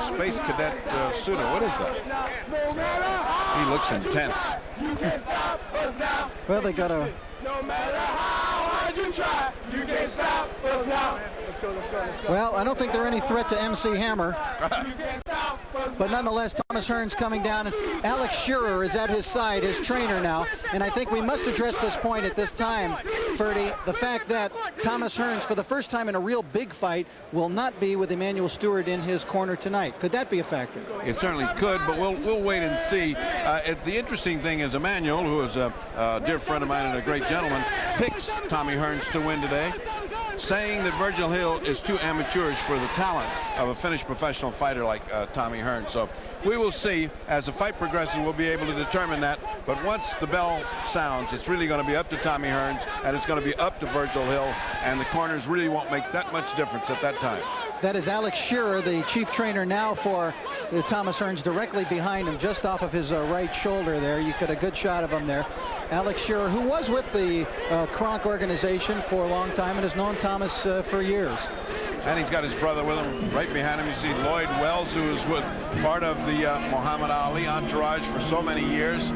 Space Cadet suit. What is that? He looks intense. Well, they got a... No matter how hard you try, you can't stop us now. Let's go, let's go, let's go. Well, I don't think they're any threat to MC Hammer. But nonetheless, Thomas Hearns coming down, and Alex Shearer is at his side, his trainer now. And I think we must address this point at this time, Ferdy, the fact that Thomas Hearns, for the first time in a real big fight, will not be with Emmanuel Stewart in his corner tonight. Could that be a factor? It certainly could, but we'll wait and see. The interesting thing is Emmanuel, who is a dear friend of mine and a great gentleman, picks Tommy Hearns to win today, saying that Virgil Hill is too amateurish for the talents of a finished professional fighter like Tommy Hearns. So we will see. As the fight progresses, we'll be able to determine that. But once the bell sounds, it's really going to be up to Tommy Hearns, and it's going to be up to Virgil Hill, and the corners really won't make that much difference at that time. That is Alex Shearer, the chief trainer now for Thomas Hearns, directly behind him, just off of his right shoulder there. You get a good shot of him there. Alex Shearer, who was with the Kronk organization for a long time and has known Thomas for years. And he's got his brother with him. Right behind him, you see Lloyd Wells, who is with part of the Muhammad Ali entourage for so many years.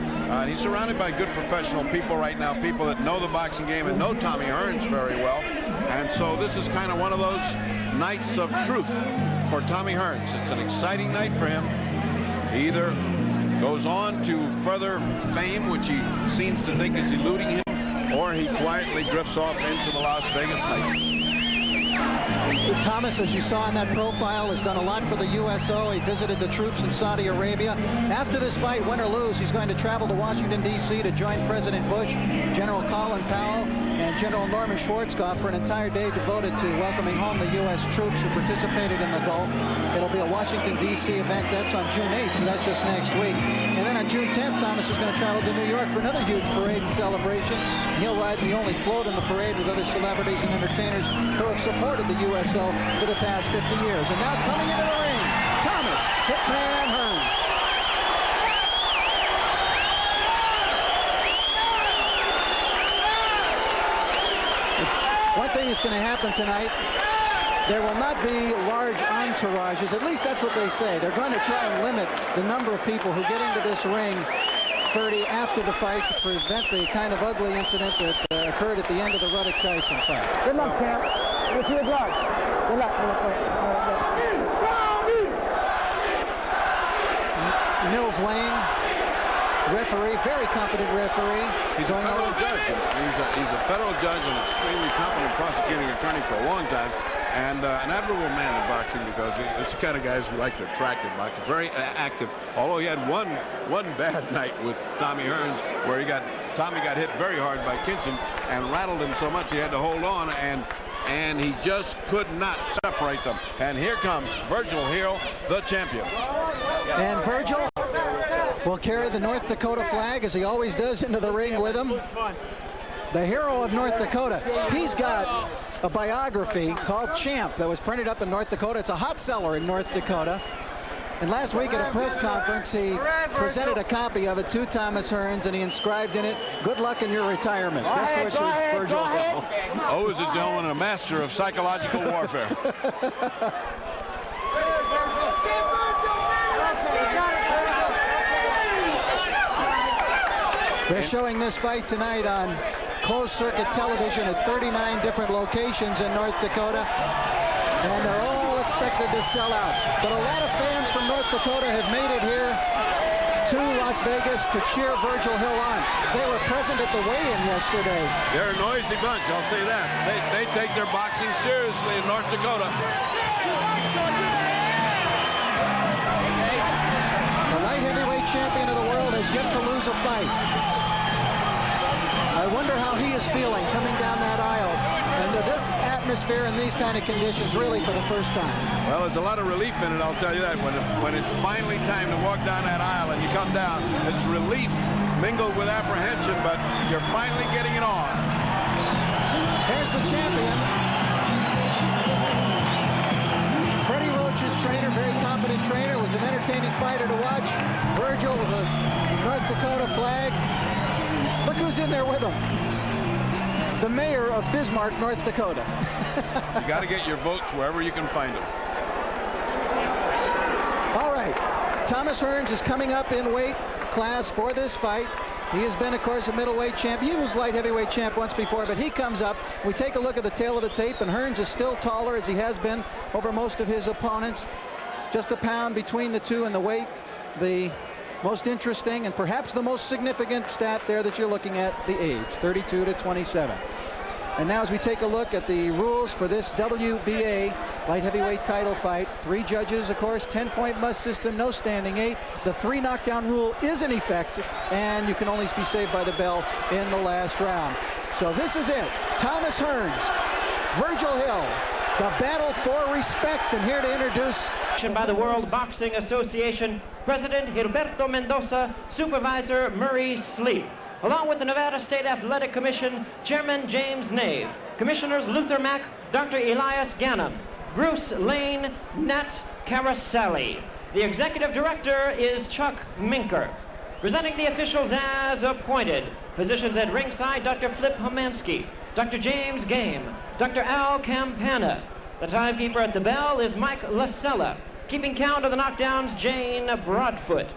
He's surrounded by good professional people right now, people that know the boxing game and know Tommy Hearns very well. And so this is kind of one of those nights of truth for Tommy Hearns. It's an exciting night for him. He either goes on to further fame, which he seems to think is eluding him, or he quietly drifts off into the Las Vegas night. Thomas, as you saw in that profile, has done a lot for the USO. He visited the troops in Saudi Arabia. After this fight, win or lose, he's going to travel to Washington, D.C. to join President Bush, General Colin Powell, and General Norman Schwarzkopf for an entire day devoted to welcoming home the U.S. troops who participated in the Gulf. It'll be a Washington, D.C. event. That's on June 8th, so that's just next week. And then on June 10th, Thomas is going to travel to New York for another huge parade and celebration. He'll ride the only float in the parade with other celebrities and entertainers who have supported the USO for the past 50 years. And now coming into the ring, Thomas Hitman Hearns. One thing that's going to happen tonight, there will not be large entourages. At least that's what they say. They're going to try and limit the number of people who get into this ring 30 after the fight to prevent the kind of ugly incident that occurred at the end of the Ruddock-Tyson fight. Good luck, champ. With your blood. Good luck. Mills Lane, referee, very competent referee. He's a federal judge. He's a federal judge and extremely competent prosecuting attorney for a long time, and an admirable man in boxing, because it's the kind of guys we like to attract in boxing. Very active. Although he had one bad night with Tommy Hearns, where Tommy got hit very hard by Kinson and rattled him so much he had to hold on, and he just could not separate them. And here comes Virgil Hill, the champion. And Virgil will carry the North Dakota flag, as he always does, into the ring with him. The hero of North Dakota. He's got a biography called Champ that was printed up in North Dakota. It's a hot seller in North Dakota. And last week at a press conference, he presented a copy of it to Thomas Hearns, and he inscribed in it, "Good luck in your retirement. Best wishes, Virgil Hill." Always a gentleman, a master of psychological warfare. They're showing this fight tonight on closed circuit television at 39 different locations in North Dakota, and they're all expected to sell out. But a lot of fans from North Dakota have made it here to Las Vegas to cheer Virgil Hill on. They were present at the weigh-in yesterday. They're a noisy bunch, I'll say that. They take their boxing seriously in North Dakota. The light heavyweight champion of the world has yet to lose a fight. I wonder how he is feeling coming down that aisle into this atmosphere and these kind of conditions, really for the first time. Well, there's a lot of relief in it, I'll tell you that. When it's finally time to walk down that aisle and you come down, it's relief mingled with apprehension, but you're finally getting it on. There's the champion. Freddie Roach's trainer, very competent trainer, was an entertaining fighter to watch. Virgil with a North Dakota flag. Look who's in there with him. The mayor of Bismarck, North Dakota. You got to get your votes wherever you can find them. Thomas Hearns is coming up in weight class for this fight. He has been, of course, a middleweight champ. He was light heavyweight champ once before, but he comes up. We take a look at the tail of the tape, and Hearns is still taller, as he has been over most of his opponents. Just a pound between the two in the weight. The most interesting and perhaps the most significant stat there that you're looking at, the age, 32 to 27. And now as we take a look at the rules for this WBA light heavyweight title fight, 3 judges, of course, 10-point must system, no standing 8. The 3 knockdown rule is in effect, and you can only be saved by the bell in the last round. So this is it. Thomas Hearns, Virgil Hill, the battle for respect. And here to introduce by the World Boxing Association, President Gilberto Mendoza, Supervisor Murray Sleep, along with the Nevada State Athletic Commission Chairman James Nave, Commissioners Luther Mack, Dr. Elias Gannon, Bruce Lane, Nat Caraselli. The Executive Director is Chuck Minker. Presenting the officials as appointed, physicians at ringside, Dr. Flip Homansky, Dr. James Game, Dr. Al Campana. The timekeeper at the bell is Mike Lasella. Keeping count of the knockdowns, Jane Broadfoot.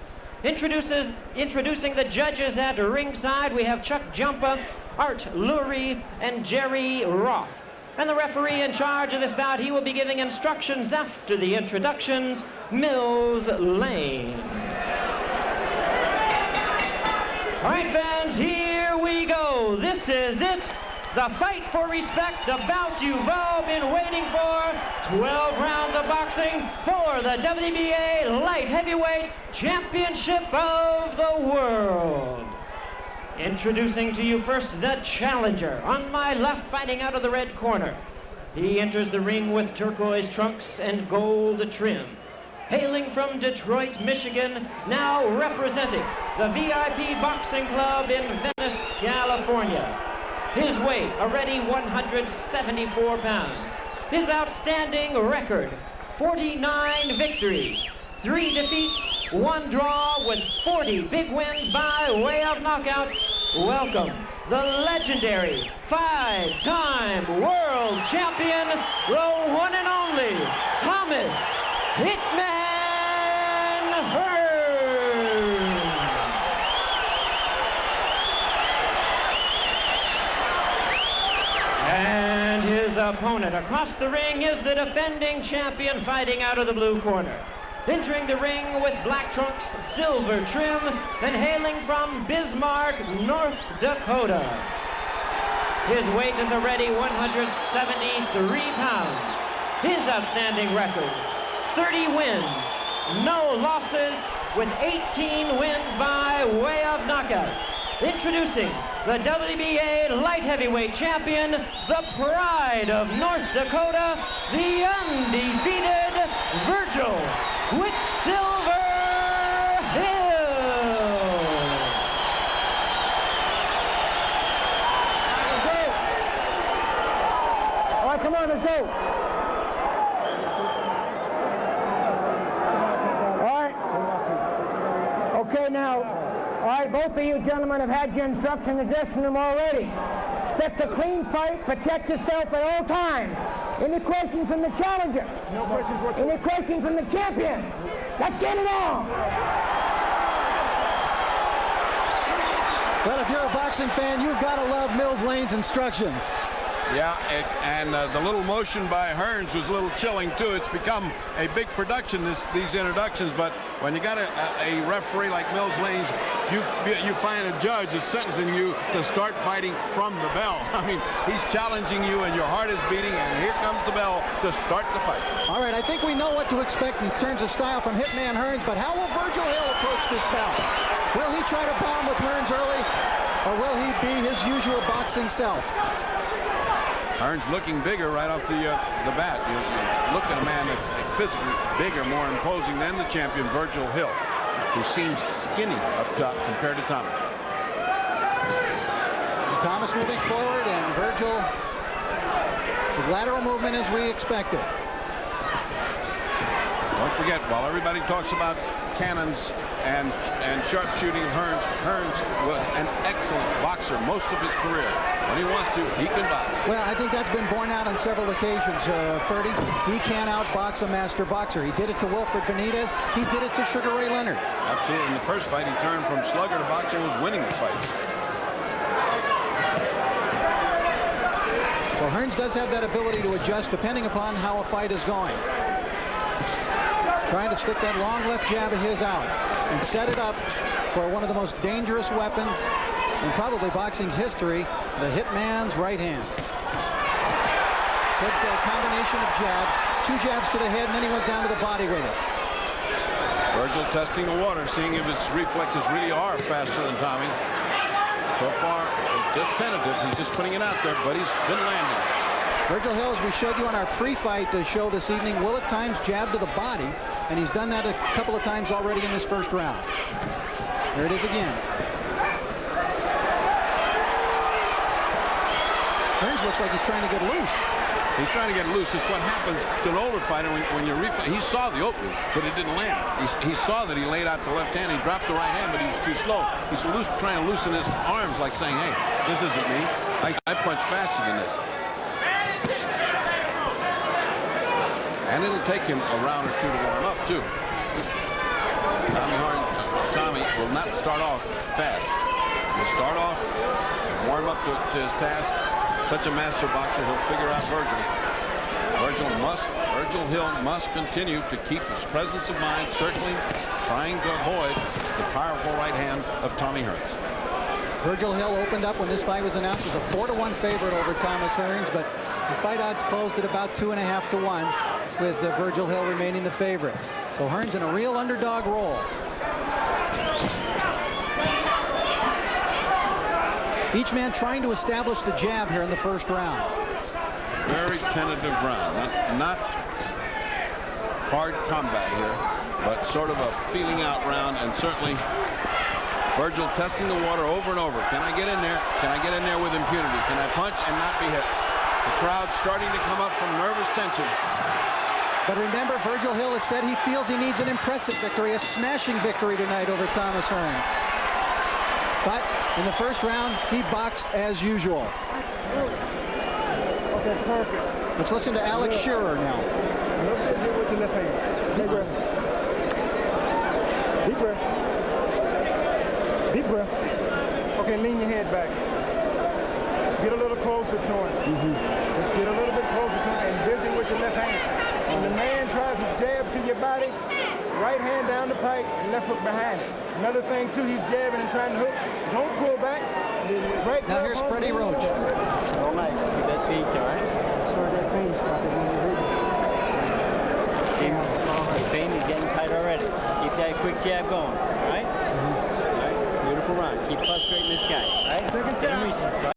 Introducing the judges at ringside, we have Chuck Jumpa, Art Lurie, and Jerry Roth. And the referee in charge of this bout, he will be giving instructions after the introductions, Mills Lane. All right, fans, here we go. This is it. The fight for respect, the bout you've all been waiting for. 12 rounds of boxing for the WBA Light Heavyweight Championship of the World. Introducing to you first the challenger. On my left, fighting out of the red corner. He enters the ring with turquoise trunks and gold trim. Hailing from Detroit, Michigan, now representing the VIP Boxing Club in Venice, California. His weight, already 174 pounds. His outstanding record, 49 victories, 3 defeats, 1 draw, with 40 big wins by way of knockout. Welcome, the legendary 5-time world champion, the one and only Thomas Hitman Hearns. And his opponent across the ring is the defending champion, fighting out of the blue corner. Entering the ring with black trunks, silver trim, and hailing from Bismarck, North Dakota. His weight is already 173 pounds. His outstanding record, 30 wins, no losses, with 18 wins by way of knockout. Introducing the WBA Light Heavyweight Champion, the pride of North Dakota, the undefeated Virgil Quicksilver Hill. All right, come on, let's go. All right. Okay, now, all right, both of you gentlemen have had your instructions in this room already. Expect a clean fight, protect yourself at all times. Any questions from the challenger? No questions whatsoever. Any questions from the champion? Let's get it on. Well, if you're a boxing fan, you've got to love Mills Lane's instructions. Yeah, and the little motion by Hearns was a little chilling too. It's become a big production, these introductions, but when you got a referee like Mills Lane, you find a judge is sentencing you to start fighting from the bell. I mean, he's challenging you and your heart is beating, and here comes the bell to start the fight. All right, I think we know what to expect in terms of style from Hitman Hearns, but how will Virgil Hill approach this bout? Will he try to bomb with Hearns early, or will he be his usual boxing self? Hearns looking bigger right off the bat. You look at a man that's physically bigger, more imposing than the champion, Virgil Hill, who seems skinny up top compared to Thomas. Thomas moving forward, and Virgil, the lateral movement as we expected. Don't forget, while everybody talks about cannons and sharpshooting, Hearns was an excellent boxer most of his career. When he wants to, he can box. Well, I think that's been borne out on several occasions, Ferdy. He can't outbox a master boxer. He did it to Wilfred Benitez. He did it to Sugar Ray Leonard. Absolutely. In the first fight, he turned from slugger to boxer and was winning the fight. So Hearns does have that ability to adjust depending upon how a fight is going. Trying to stick that long left jab of his out and set it up for one of the most dangerous weapons in probably boxing's history, the hitman's right hand. Good combination of jabs, 2 jabs to the head, and then he went down to the body with it. Virgil testing the water, seeing if his reflexes really are faster than Tommy's. So far, it's just tentative. He's just putting it out there, but he's been landing. Virgil Hill, as we showed you on our pre-fight show this evening, will at times jab to the body, and he's done that a couple of times already in this first round. There it is again. Hearns looks like he's trying to get loose. He's trying to get loose. It's what happens to an older fighter when you're he saw the opening, but it didn't land. He saw that he laid out the left hand. He dropped the right hand, but he was too slow. He's trying to loosen his arms, like saying, hey, this isn't me. I punch faster than this. And it'll take him a round or two to warm up, too. Tommy will not start off fast. He'll start off, warm up to his task. Such a master boxer, he'll figure out Virgil. Virgil Hill must continue to keep his presence of mind, circling, trying to avoid the powerful right hand of Tommy Hearns. Virgil Hill opened up when this fight was announced as a 4-1 favorite over Thomas Hearns, but the fight odds closed at about 2.5 to 1, with Virgil Hill remaining the favorite. So Hearns in a real underdog role. Each man trying to establish the jab here in the first round. Very tentative round. Not hard combat here, but sort of a feeling out round, and certainly Virgil testing the water over and over. Can I get in there? Can I get in there with impunity? Can I punch and not be hit? The crowd starting to come up from nervous tension. But remember, Virgil Hill has said he feels he needs an impressive victory, a smashing victory tonight over Thomas Hearns. But in the first round, he boxed as usual. Okay, perfect. Let's listen to Alex Shearer now. Look at you with your left hand. Deep breath. Deep breath. Deep breath. Okay, lean your head back. Get a little closer to him. Just get a little bit closer to him and busy with your left hand. When the man tries to jab to your body, right hand down the pike and left hook behind it. Another thing, too, he's jabbing and trying to hook. Don't pull back. Right now here's Freddie Roach. All nice. Keep that speed, all right? Sure, that pain stopped it when you hit it. Your pain is getting tight already. Keep that quick jab going, all right? All right, beautiful run. Keep frustrating this guy, all right? Get him recent, right?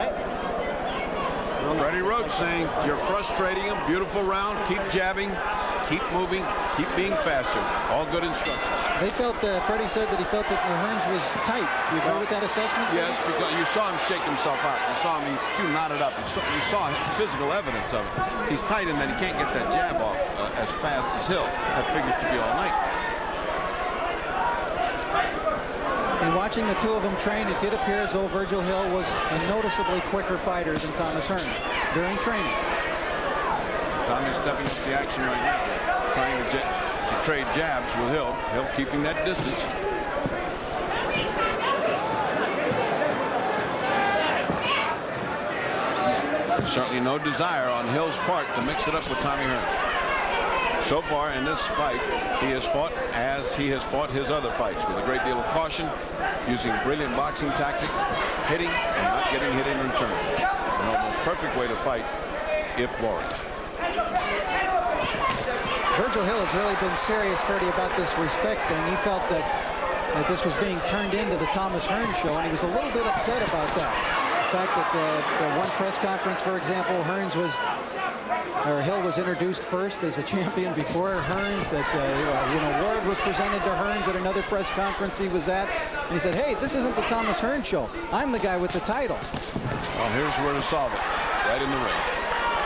Freddie Roach saying, you're frustrating him. Beautiful round. Keep jabbing. Keep moving. Keep being faster. All good instructions. They felt, Freddie said that he felt that Hearns was tight. You agree with that assessment? Yes, because you saw him shake himself out. You saw him, he's too knotted up. You saw physical evidence of it. He's tight in that he can't get that jab off as fast as Hill. That figures to be all night. In watching the two of them train, it did appear as though Virgil Hill was a noticeably quicker fighter than Thomas Hearns during training. Tommy's stepping up the action right now, trying to trade jabs with Hill. Hill keeping that distance. There's certainly no desire on Hill's part to mix it up with Tommy Hearns. So far in this fight, he has fought as he has fought his other fights, with a great deal of caution, using brilliant boxing tactics, hitting and not getting hit in return. An almost perfect way to fight if boring. Virgil Hill has really been serious, Freddie, about this respect thing. He felt that this was being turned into the Thomas Hearns show, and he was a little bit upset about that. The fact that the one press conference, for example, Hill was introduced first as a champion before Hearns, that Ward was presented to Hearns at another press conference he was at, and he said, hey, this isn't the Thomas Hearns show. I'm the guy with the title. Well, here's where to solve it, right in the ring.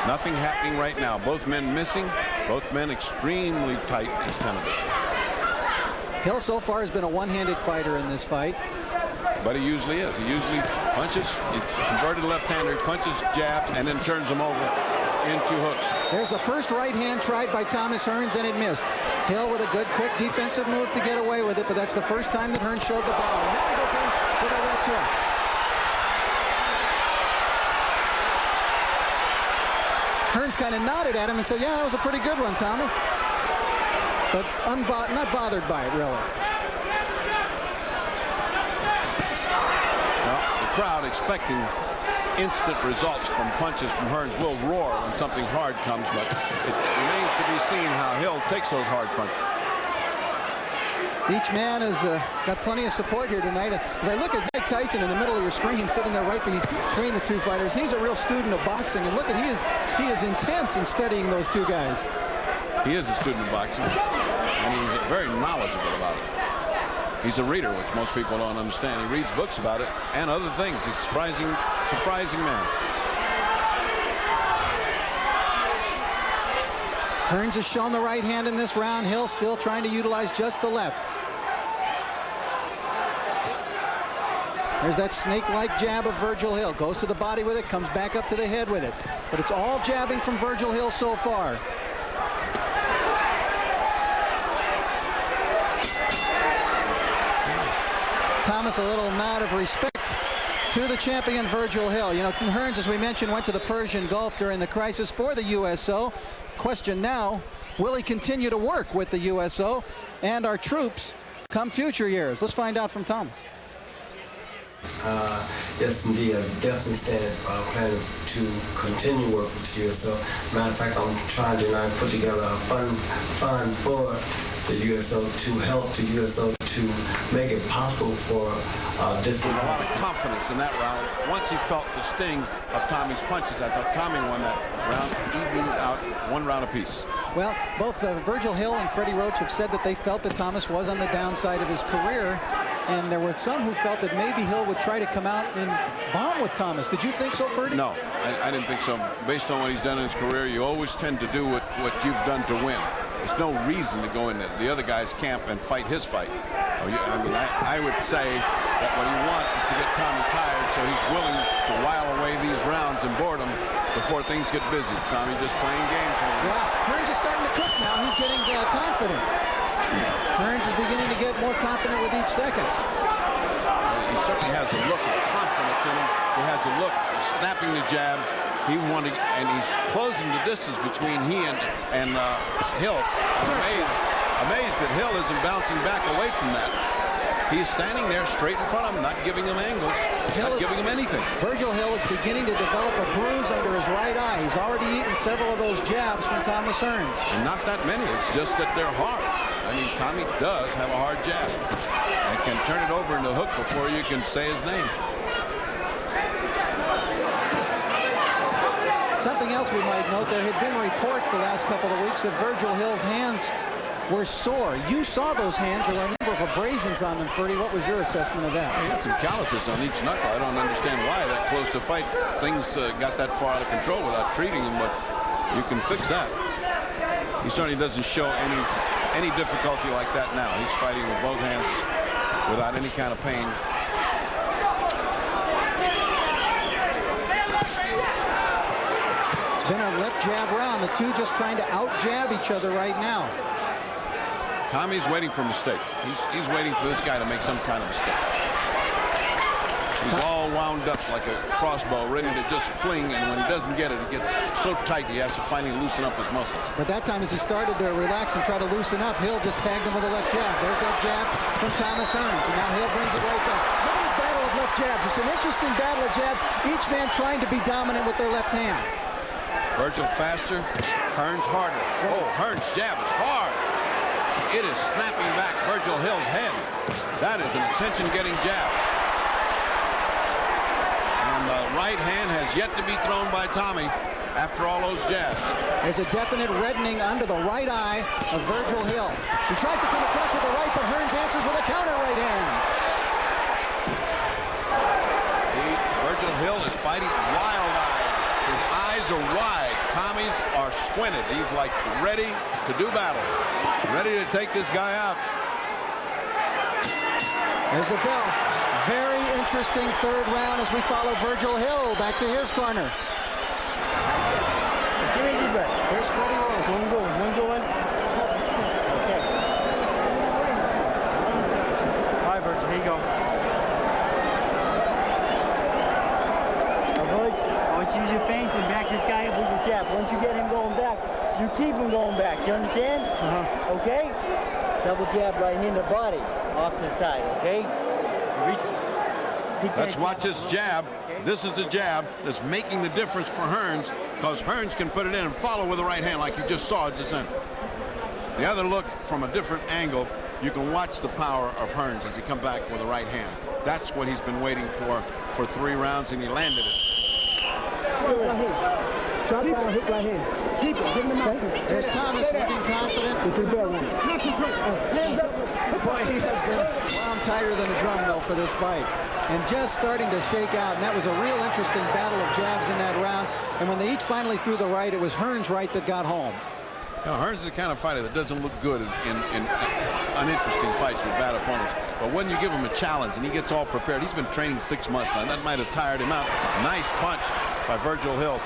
Nothing happening right now. Both men missing, both men extremely tight and tentative. Hill so far has been a one-handed fighter in this fight. but he usually is. He usually punches, he's a converted left-hander, punches, jabs, and then turns them over into hooks. There's the first right hand tried by Thomas Hearns, and it missed. Hill with a good, quick defensive move to get away with it, but that's the first time that Hearns showed the bottom. Now he goes in with a left hook. Hearns kind of nodded at him and said, yeah, that was a pretty good one, Thomas. But not bothered by it, really. Well, the crowd expecting instant results from punches from Hearns will roar when something hard comes, but it remains to be seen how Hill takes those hard punches. Each man has got plenty of support here tonight. As I look at Mike Tyson in the middle of your screen, sitting there right between the two fighters, he's a real student of boxing. And look at, he is intense in studying those two guys. He is a student of boxing, and he's very knowledgeable about it. He's a reader, which most people don't understand. He reads books about it and other things. He's a surprising man. Hearns has shown the right hand in this round. Hill still trying to utilize just the left. There's that snake-like jab of Virgil Hill. Goes to the body with it, comes back up to the head with it. But it's all jabbing from Virgil Hill so far. Thomas, a little nod of respect to the champion Virgil Hill. You know, Hearns, as we mentioned, went to the Persian Gulf during the crisis for the USO. Question now, will he continue to work with the USO and our troops come future years? Let's find out from Thomas. Yes, indeed. I definitely plan to continue work with the USO. Matter of fact, I'm trying to now put together a fund for the USO to help the USO to make it possible for different... A lot of confidence in that round. Once he felt the sting of Tommy's punches, I thought Tommy won that round, evening out 1 round apiece. Well, both Virgil Hill and Freddie Roach have said that they felt that Thomas was on the downside of his career, and there were some who felt that maybe Hill would try to come out and bomb with Thomas. Did you think so, Freddie? No, I didn't think so. Based on what he's done in his career, you always tend to do what you've done to win. There's no reason to go in the other guy's camp and fight his fight. I would say that what he wants is to get Tommy tired, so he's willing to while away these rounds in boredom before things get busy. Tommy just playing games. Yeah, Hearns is starting to cook now. He's getting confident. Hearns is beginning to get more confident with each second. He certainly has a look of confidence in him. He has a look of snapping the jab. He wanted, and he's closing the distance between he and Hill. I'm amazed that Hill isn't bouncing back away from that. He's standing there straight in front of him, not giving him angles, not giving him anything. Virgil Hill is beginning to develop a bruise under his right eye. He's already eaten several of those jabs from Thomas Hearns. And not that many. It's just that they're hard. I mean, Tommy does have a hard jab and can turn it over into a hook before you can say his name. Something else we might note, there had been reports the last couple of weeks that Virgil Hill's hands were sore. You saw those hands. There were a number of abrasions on them, Freddie. What was your assessment of that? He had some calluses on each knuckle. I don't understand why that close to fight things got that far out of control without treating him, but you can fix that. He certainly doesn't show any difficulty like that now. He's fighting with both hands without any kind of pain. It's been a left jab round. The two just trying to out-jab each other right now. Tommy's waiting for a mistake. He's waiting for this guy to make some kind of mistake. He's all wound up like a crossbow, ready to just fling, and when he doesn't get it, it gets so tight he has to finally loosen up his muscles. But that time, as he started to relax and try to loosen up, Hill just tagged him with a left jab. There's that jab from Thomas Hearns, and now Hill brings it right back. Look at this battle of left jabs. It's an interesting battle of jabs, each man trying to be dominant with their left hand. Virgil faster, Hearns harder. Oh, Hearns' jab is hard. It is snapping back Virgil Hill's head. That is an attention-getting jab. And the right hand has yet to be thrown by Tommy after all those jabs. There's a definite reddening under the right eye of Virgil Hill. He tries to come across with the right, but Hearns answers with a counter right hand. Virgil Hill is fighting wild-eyed. His eyes are wide. Tommy's are squinted. He's like ready to do battle. Ready to take this guy out. There's the bell. Very interesting third round as we follow Virgil Hill back to his corner. Give me a deep breath. Here's Freddie Roach. One going. Okay. All right, Virgil, here you go. Now, Village, I want you to use your feints and back this guy up with your jab. Once you get him going back, you keep him going back. You understand? Okay? Double jab right in the body, off to the side, okay? Let's watch this jab. This is a jab that's making the difference for Hearns, because Hearns can put it in and follow with the right hand like you just saw just then. The other look from a different angle, you can watch the power of Hearns as he comes back with the right hand. That's what he's been waiting for 3 rounds, and he landed it. Drop down, hit right hand. Keep it. Give him the mouth. There's Thomas looking confident. It's a bell one. Boy, he has been wound tighter than a drum, though, for this fight. And just starting to shake out. And that was a real interesting battle of jabs in that round. And when they each finally threw the right, it was Hearns' right that got home. You know, Hearns is the kind of fighter that doesn't look good in uninteresting fights with bad opponents. But when you give him a challenge and he gets all prepared, he's been training 6 months now. That might have tired him out. Nice punch by Virgil Hill.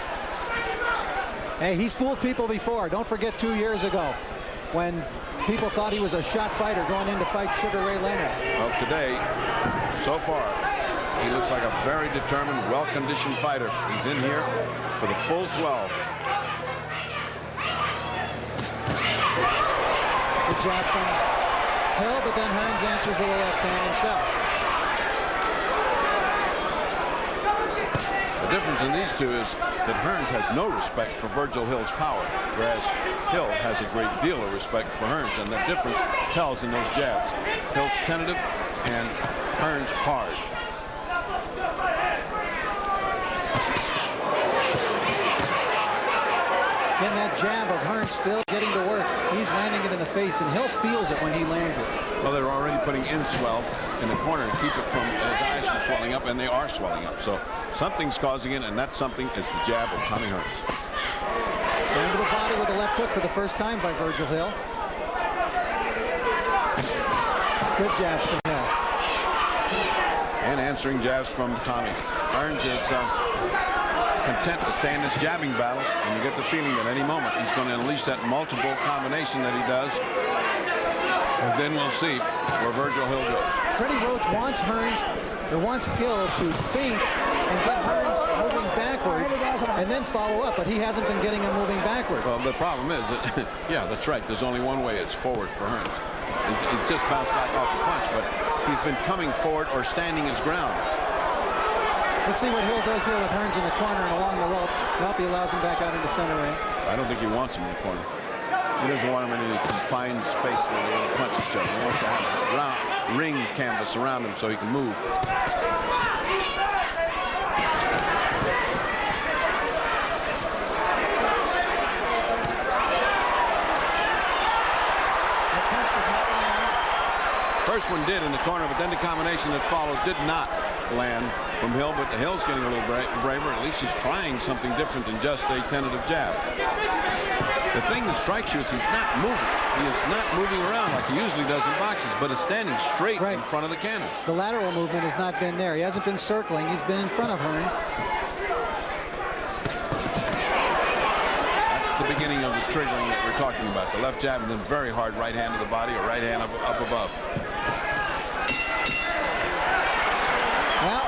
Hey, he's fooled people before. Don't forget 2 years ago when people thought he was a shot fighter going in to fight Sugar Ray Leonard. Well, today, so far, he looks like a very determined, well-conditioned fighter. He's in here for the full 12. Good jab from Hill, but then Hearns answers with a left hand himself. The difference in these two is that Hearns has no respect for Virgil Hill's power, whereas Hill has a great deal of respect for Hearns, and that difference tells in those jabs. Hill's tentative and Hearns hard. And that jab of Hearns still getting to work. He's landing it in the face, and Hill feels it when he lands it. Well, they're already putting in swell in the corner to keep it from his eyes from swelling up, and they are swelling up. So something's causing it, and that something is the jab of Tommy Hearns. Down to the body with a left hook for the first time by Virgil Hill. Good jabs from Hill. And answering jabs from Tommy. Hearns is content to stay in this jabbing battle, and you get the feeling at any moment he's going to unleash that multiple combination that he does. And then we'll see where Virgil Hill goes. Freddie Roach wants Hill to feint and get Hearns moving backward and then follow up, but he hasn't been getting him moving backward. Well, the problem is that, yeah, that's right. There's only one way. It's forward for Hearns. He's just bounced back off the punch, but he's been coming forward or standing his ground. Let's see what Hill does here with Hearns in the corner and along the ropes. Nope, he allows him back out into center ring. I don't think he wants him in the corner. He doesn't want him in any confined space where they want to punch each other. He wants to have a ring canvas around him so he can move. First one did in the corner, but then the combination that followed did not land from Hill, but the Hill's getting a little braver. At least he's trying something different than just a tentative jab. The thing that strikes you is he's not moving. He is not moving around like he usually does in boxes, but is standing straight in front of the cannon. The lateral movement has not been there. He hasn't been circling. He's been in front of Hearns. That's the beginning of the triggering that we're talking about. The left jab and then very hard right hand to the body or right hand up above. Well,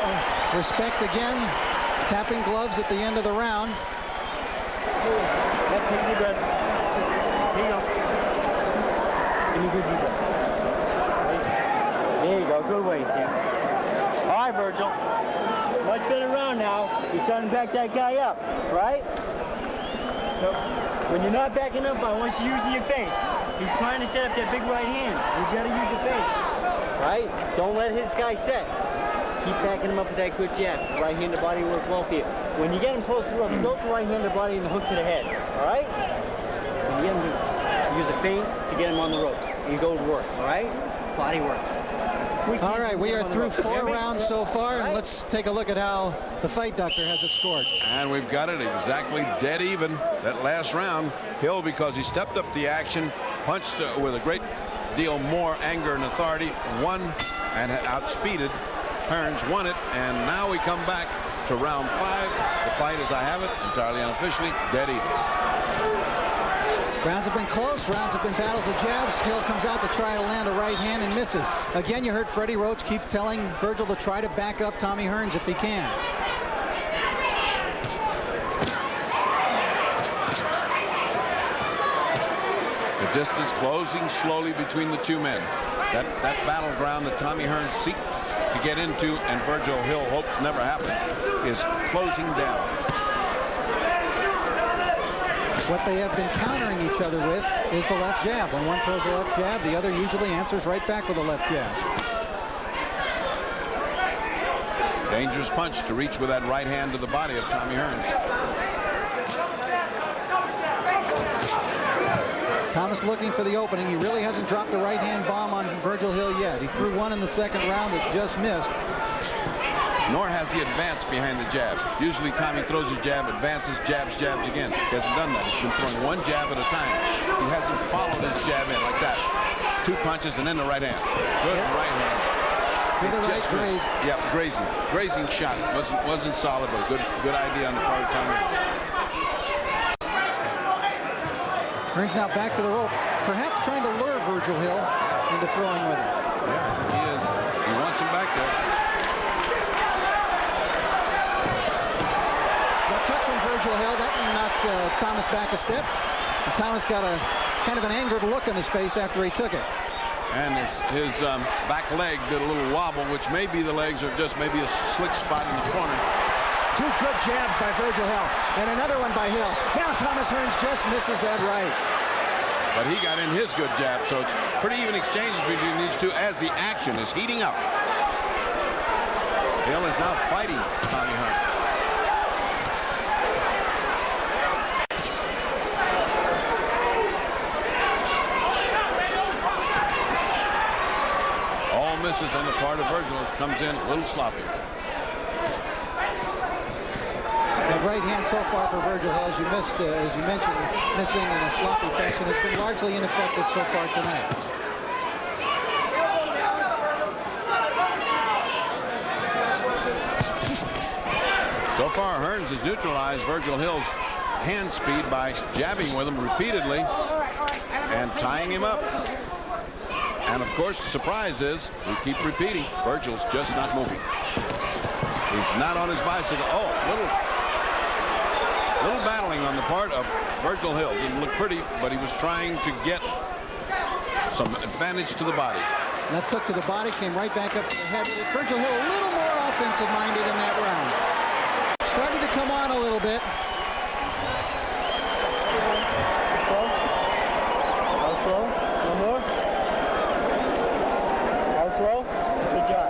respect again. Tapping gloves at the end of the round. Let's take a deep breath. Here you go. Give me a good deep breath. There you go. Good weight, Tim. All right, Virgil. Much better round now. You're starting to back that guy up, right? So when you're not backing up, I want you using your feint. He's trying to set up that big right hand. You've got to use your feint, right? Don't let his guy set. Keep backing him up with that good jab. Right-handed body work well for you. When you get him close to the ropes, go to the right-handed body and the hook to the head. All right? When you get him to use a feint to get him on the ropes. You go to work. All right? Body work. All right, we are through 4 rounds so far, and let's take a look at how the fight doctor has it scored. And we've got it exactly dead even. That last round, Hill, because he stepped up the action, punched with a great deal more anger and authority, won and had outspeeded Hearns won it, and now we come back to round 5. The fight, as I have it, entirely unofficially, dead even. Rounds have been close. Rounds have been battles of jabs. Hill comes out to try to land a right hand and misses. Again, you heard Freddie Roach keep telling Virgil to try to back up Tommy Hearns if he can. The distance closing slowly between the two men. That battleground that Tommy Hearns seeks to get into and Virgil Hill hopes never happens is closing down. What they have been countering each other with is the left jab. When one throws a left jab, the other usually answers right back with a left jab. Dangerous punch to reach with that right hand to the body of Tommy Hearns. Thomas looking for the opening. He really hasn't dropped a right hand bomb on Virgil Hill yet. He threw one in the second round that just missed. Nor has he advanced behind the jab. Usually Tommy throws his jab, advances, jabs, jabs again. He hasn't done that. He's been throwing one jab at a time. He hasn't followed his jab in like that. 2 punches and then the right hand. Good right hand. With the right grazed. Yeah, grazing. Grazing shot. Wasn't solid, but a good idea on the part of Tommy. Hearns now back to the rope, perhaps trying to lure Virgil Hill into throwing with him. Yeah, I think he is. He wants him back there. That touch from Virgil Hill, that knocked Thomas back a step. And Thomas got a kind of an angered look on his face after he took it. And his back leg did a little wobble, which may be the legs or just maybe a slick spot in the corner. 2 good jabs by Virgil Hill, and another one by Hill. Now Thomas Hearns just misses that right. But he got in his good jab, so it's pretty even exchanges between these two as the action is heating up. Hill is now fighting Tommy Hearns. All misses on the part of Virgil. Comes in a little sloppy. That right hand so far for Virgil Hill, as you mentioned, missing in a sloppy fashion, has been largely ineffective so far tonight. So far, Hearns has neutralized Virgil Hill's hand speed by jabbing with him repeatedly and tying him up. And of course, the surprise is, we keep repeating, Virgil's just not moving. He's not on his bicycle. Oh, little battling on the part of Virgil Hill. Didn't look pretty, but he was trying to get some advantage to the body. Left hook to the body, came right back up to the head. Virgil Hill a little more offensive-minded in that round. Starting to come on a little bit. Out slow. One more. Out slow. Good job.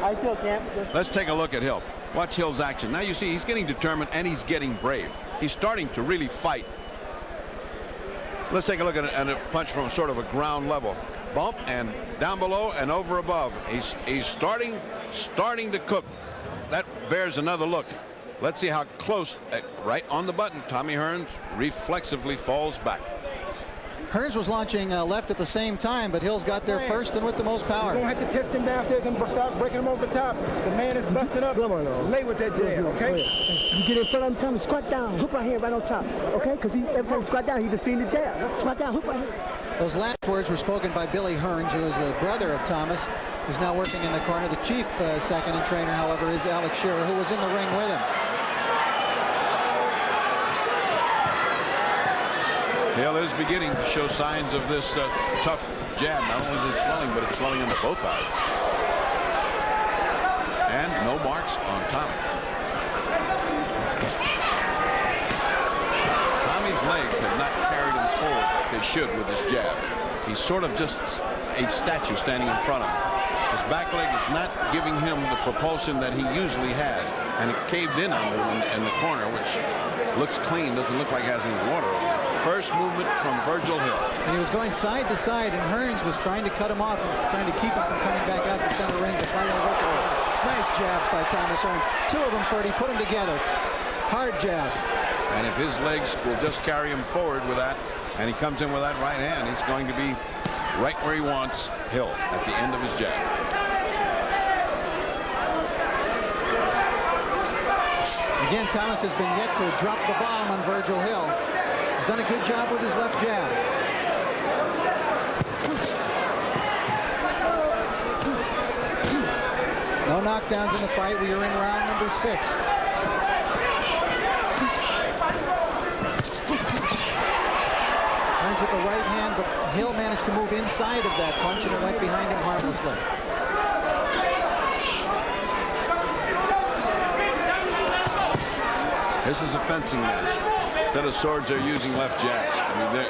I feel, champ. Let's take a look at Hill. Watch Hill's action. Now you see he's getting determined and he's getting brave. He's starting to really fight. Let's take a look at a punch from sort of a ground level. Bump and down below and over above. He's starting to cook. That bears another look. Let's see how close, right on the button. Tommy Hearns reflexively falls back. Hearns was launching left at the same time, but Hill's got there first and with the most power. You're going to have to test him downstairs and start breaking him over the top. The man is busted up. Lay with that jab, okay? You get in front of him, tell him squat down, hook right here, right on top, okay? Because every time you squat down, he just seen the jab. Squat down, hook right here. Those last words were spoken by Billy Hearns, who is the brother of Thomas, who's now working in the corner. The chief second and trainer, however, is Alex Shearer, who was in the ring with him. Hill is beginning to show signs of this tough jab. Not only is it swelling, but it's swelling into both eyes. And no marks on Tommy. Tommy's legs have not carried him forward like they should with his jab. He's sort of just a statue standing in front of him. His back leg is not giving him the propulsion that he usually has. And it caved in on him in the corner, which looks clean, doesn't look like it has any water on it. First movement from Virgil Hill. And he was going side to side, and Hearns was trying to cut him off and trying to keep him from coming back out the center ring to finally work it over. Nice jabs by Thomas Hearns. 2 of them, Ferdy, put them together. Hard jabs. And if his legs will just carry him forward with that, and he comes in with that right hand, he's going to be right where he wants Hill at the end of his jab. Again, Thomas has been yet to drop the bomb on Virgil Hill. He's done a good job with his left jab. No knockdowns in the fight. We are in round number 6. Hearns with the right hand, but Hill managed to move inside of that punch, and it went behind him harmlessly. This is a fencing match. Instead of swords, they're using left jabs. I mean,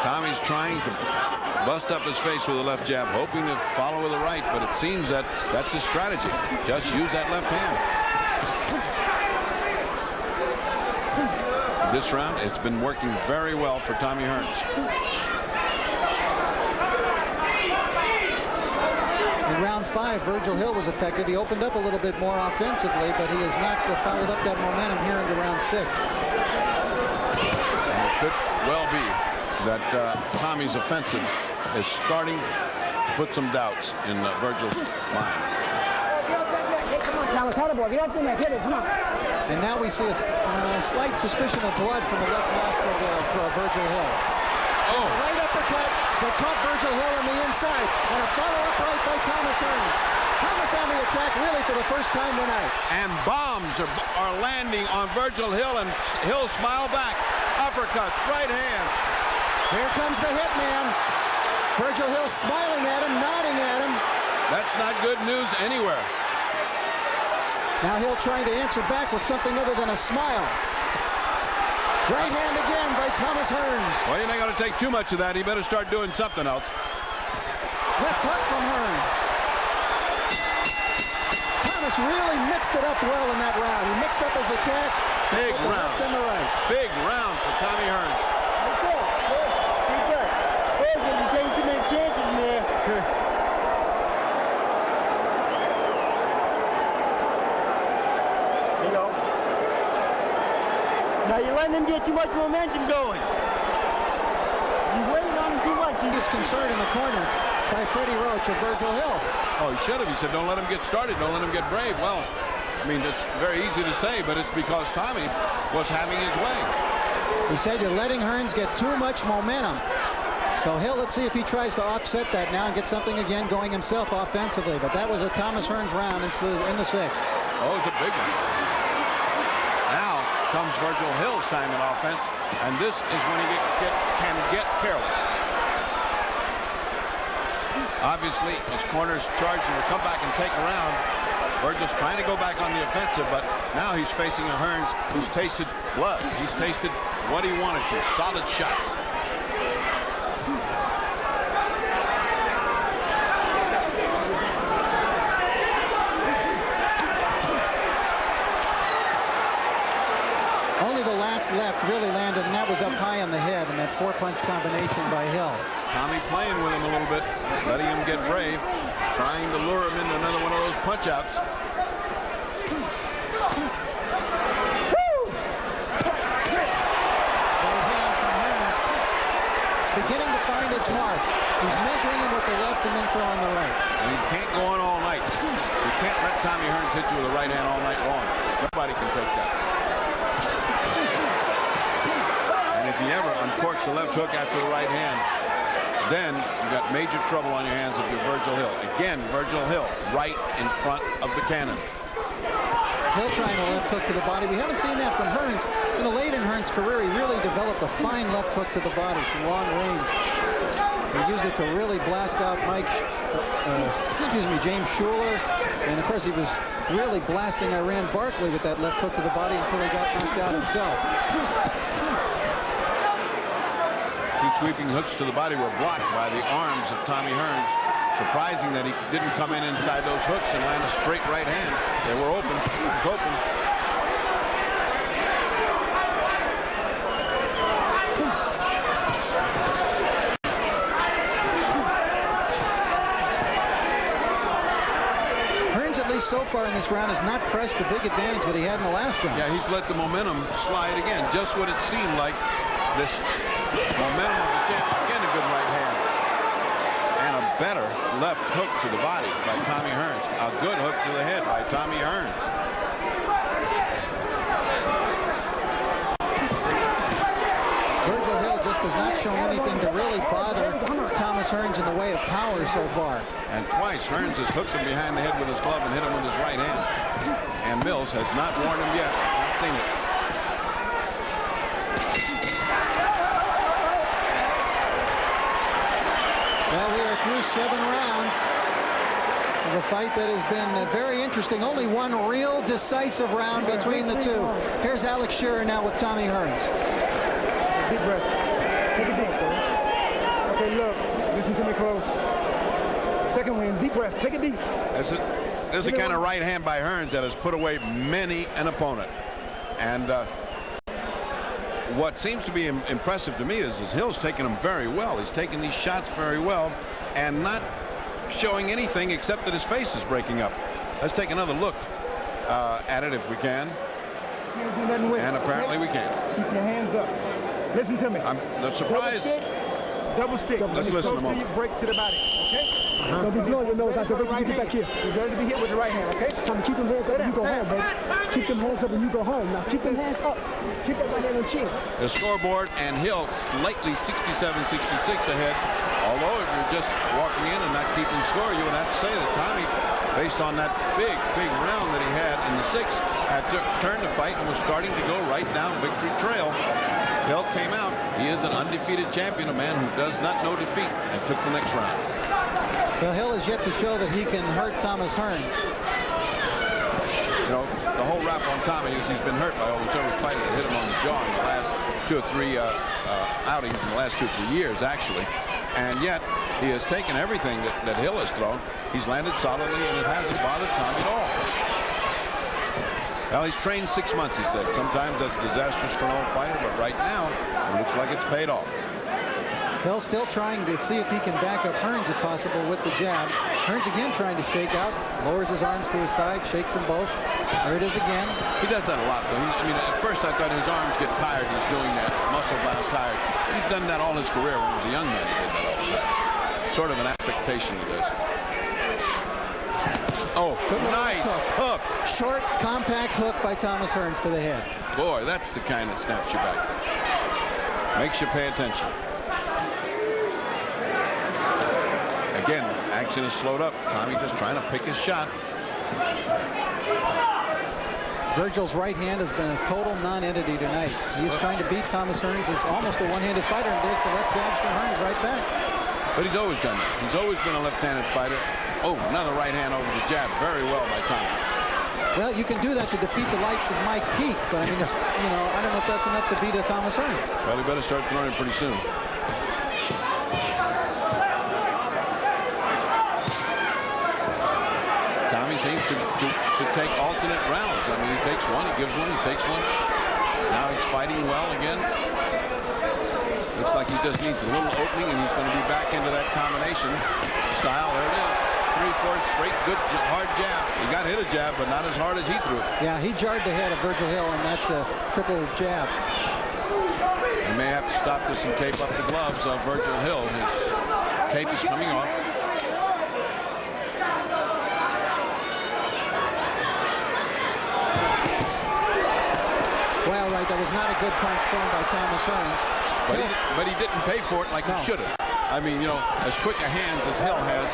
Tommy's trying to bust up his face with a left jab, hoping to follow with the right, but it seems that that's his strategy. Just use that left hand. This round, it's been working very well for Tommy Hearns. In round 5, Virgil Hill was effective. He opened up a little bit more offensively, but he has not followed up that momentum here into round 6. And it could well be that Tommy's offensive is starting to put some doubts in Virgil's mind. And now we see a slight suspicion of blood from the left nostril there for Virgil Hill. Oh. Right uppercut that caught Virgil Hill on the inside, and a follow-up right by Thomas Hearns. Thomas on the attack really for the first time tonight. And bombs are landing on Virgil Hill, and Hill smile back. Uppercuts, right hand. Here comes the hitman. Virgil Hill smiling at him, nodding at him. That's not good news anywhere. Now Hill trying to answer back with something other than a smile. Right hand again by Thomas Hearns. Well, you're not going to take too much of that. He better start doing something else. Left hook from Hearns. Thomas really mixed it up well in that round. He mixed up his attack. Big round. Left and the right. Big round for Tommy Hearns. You're taking too many chances, man. You know. Now you're letting him get too much momentum going. You're waiting on him too much. He is concerned in the corner by Freddie Roach of Virgil Hill. Oh, he should have. He said, don't let him get started. Don't let him get brave. Well, I mean, it's very easy to say, but it's because Tommy was having his way. He said, you're letting Hearns get too much momentum. So Hill, let's see if he tries to offset that now and get something again going himself offensively. But that was a Thomas Hearns round in the 6th. Oh, it's a big one. Now comes Virgil Hill's time in offense, and this is when he can get careless. Obviously, his corner's charging to come back and take a round. Virgil's trying to go back on the offensive, but now he's facing a Hearns who's tasted blood. He's tasted what he wanted to, solid shots. Only the last left really landed, and that was up high on the head, and that 4-punch combination by Hill. Tommy playing with him a little bit, letting him get brave, trying to lure him into another one of those punch-outs. It's beginning to find its mark. He's measuring him with the left and then throwing the right. And he can't go on all night. You can't let Tommy Hearns hit you with a right hand all night long. Nobody can take that. And if he ever uncorks the left hook after the right hand, then you've got major trouble on your hands if you're Virgil Hill. Again, Virgil Hill right in front of the cannon. Hill trying a left hook to the body. We haven't seen that from Hearns. You know, late in Hearns' career, he really developed a fine left hook to the body from long range. He used it to really blast out James Schuler. And of course, he was really blasting Iran Barkley with that left hook to the body until he got knocked out himself. Two sweeping hooks to the body were blocked by the arms of Tommy Hearns. Surprising that he didn't come in inside those hooks and land a straight right hand. They were open. It was open. Hearns, at least so far in this round, has not pressed the big advantage that he had in the last round. Yeah, he's let the momentum slide again. Just what it seemed like. This momentum of the chance. Again, a good right hand. And a better left hook to the body by Tommy Hearns. A good hook to the head by Tommy Hearns. just has not shown anything to really bother Thomas Hearns in the way of power so far. And twice Hearns has hooked him behind the head with his glove and hit him with his right hand. And Mills has not warned him yet. I've not seen it. Well, we are through 7 rounds of a fight that has been very interesting. Only one real decisive round between the two. Here's Alex Shearer now with Tommy Hearns. Deep breath. Take a deep breath. Okay, look. Listen to me close. Second win. Deep breath. Take it deep. There's a kind of right hand by Hearns that has put away many an opponent. And what seems to be impressive to me is Hill's taking them very well. He's taking these shots very well and not showing anything except that his face is breaking up. Let's take another look at it if we can. And apparently we can. Keep your hands up. Listen to me. I'm surprised. Double stick. Let's listen a moment. Break to the body. Okay? Don't be blowing your nose out there. Wait till you get back here. You're ready to be hit with the right hand, okay? Tommy, keep them hands up and you go home, baby. Keep them hands up and you go home. Now keep them hands up. Keep that right hand on the chin. The scoreboard and Hill slightly 67-66 ahead. Although if you're just walking in and not keeping score, you would have to say that Tommy, based on that big round that he had in the 6th, had turned the fight and was starting to go right down victory trail. Hill came out. He is an undefeated champion, a man who does not know defeat, and took the next round. Well, Hill has yet to show that he can hurt Thomas Hearns. You know, the whole rap on Tommy is he's been hurt by almost every fighter that hit him on the jaw in the last 2 or 3 outings in the last 2 or 3 years, actually. And yet, he has taken everything that Hill has thrown. He's landed solidly, and it hasn't bothered Tommy at all. Well, he's trained 6 months, he said. Sometimes that's disastrous for an old fighter, but right now, it looks like it's paid off. Hill still trying to see if he can back up Hearns if possible with the jab. Hearns again trying to shake out, lowers his arms to his side, shakes them both. There it is again. He does that a lot, though. I mean, at first I thought his arms get tired. He's doing that. Muscle bound tired. He's done that all his career. When he was a young man, he did that all the time. Sort of an affectation he does. Oh, nice hook. Short, compact hook by Thomas Hearns to the head. Boy, that's the kind that snaps you back. Makes you pay attention. Again, action is slowed up. Tommy just trying to pick his shot. Virgil's right hand has been a total non-entity tonight. He's trying to beat Thomas Hearns. He's almost a one-handed fighter, and there's the left jabs from Hearns right back. But he's always done that. He's always been a left-handed fighter. Oh, another right hand over the jab. Very well by Tommy. Well, you can do that to defeat the likes of Mike Peake, but I mean, you know, I don't know if that's enough to beat a Thomas Hearns. Well, he better start throwing pretty soon. Tommy seems to take alternate rounds. I mean, he takes one, he gives one, he takes one. Now he's fighting well again. Looks like he just needs a little opening, and he's going to be back into that combination style. There it is. 3-4 straight, good, hard jab. He got hit a jab, but not as hard as he threw it. Yeah, he jarred the head of Virgil Hill on that triple jab. He may have to stop this and tape up the gloves of Virgil Hill. His tape is coming off. Well, right, that was not a good punch thrown by Thomas Hearns. But he didn't pay for it like he should have. I mean, you know, as quick a hands as Hill has,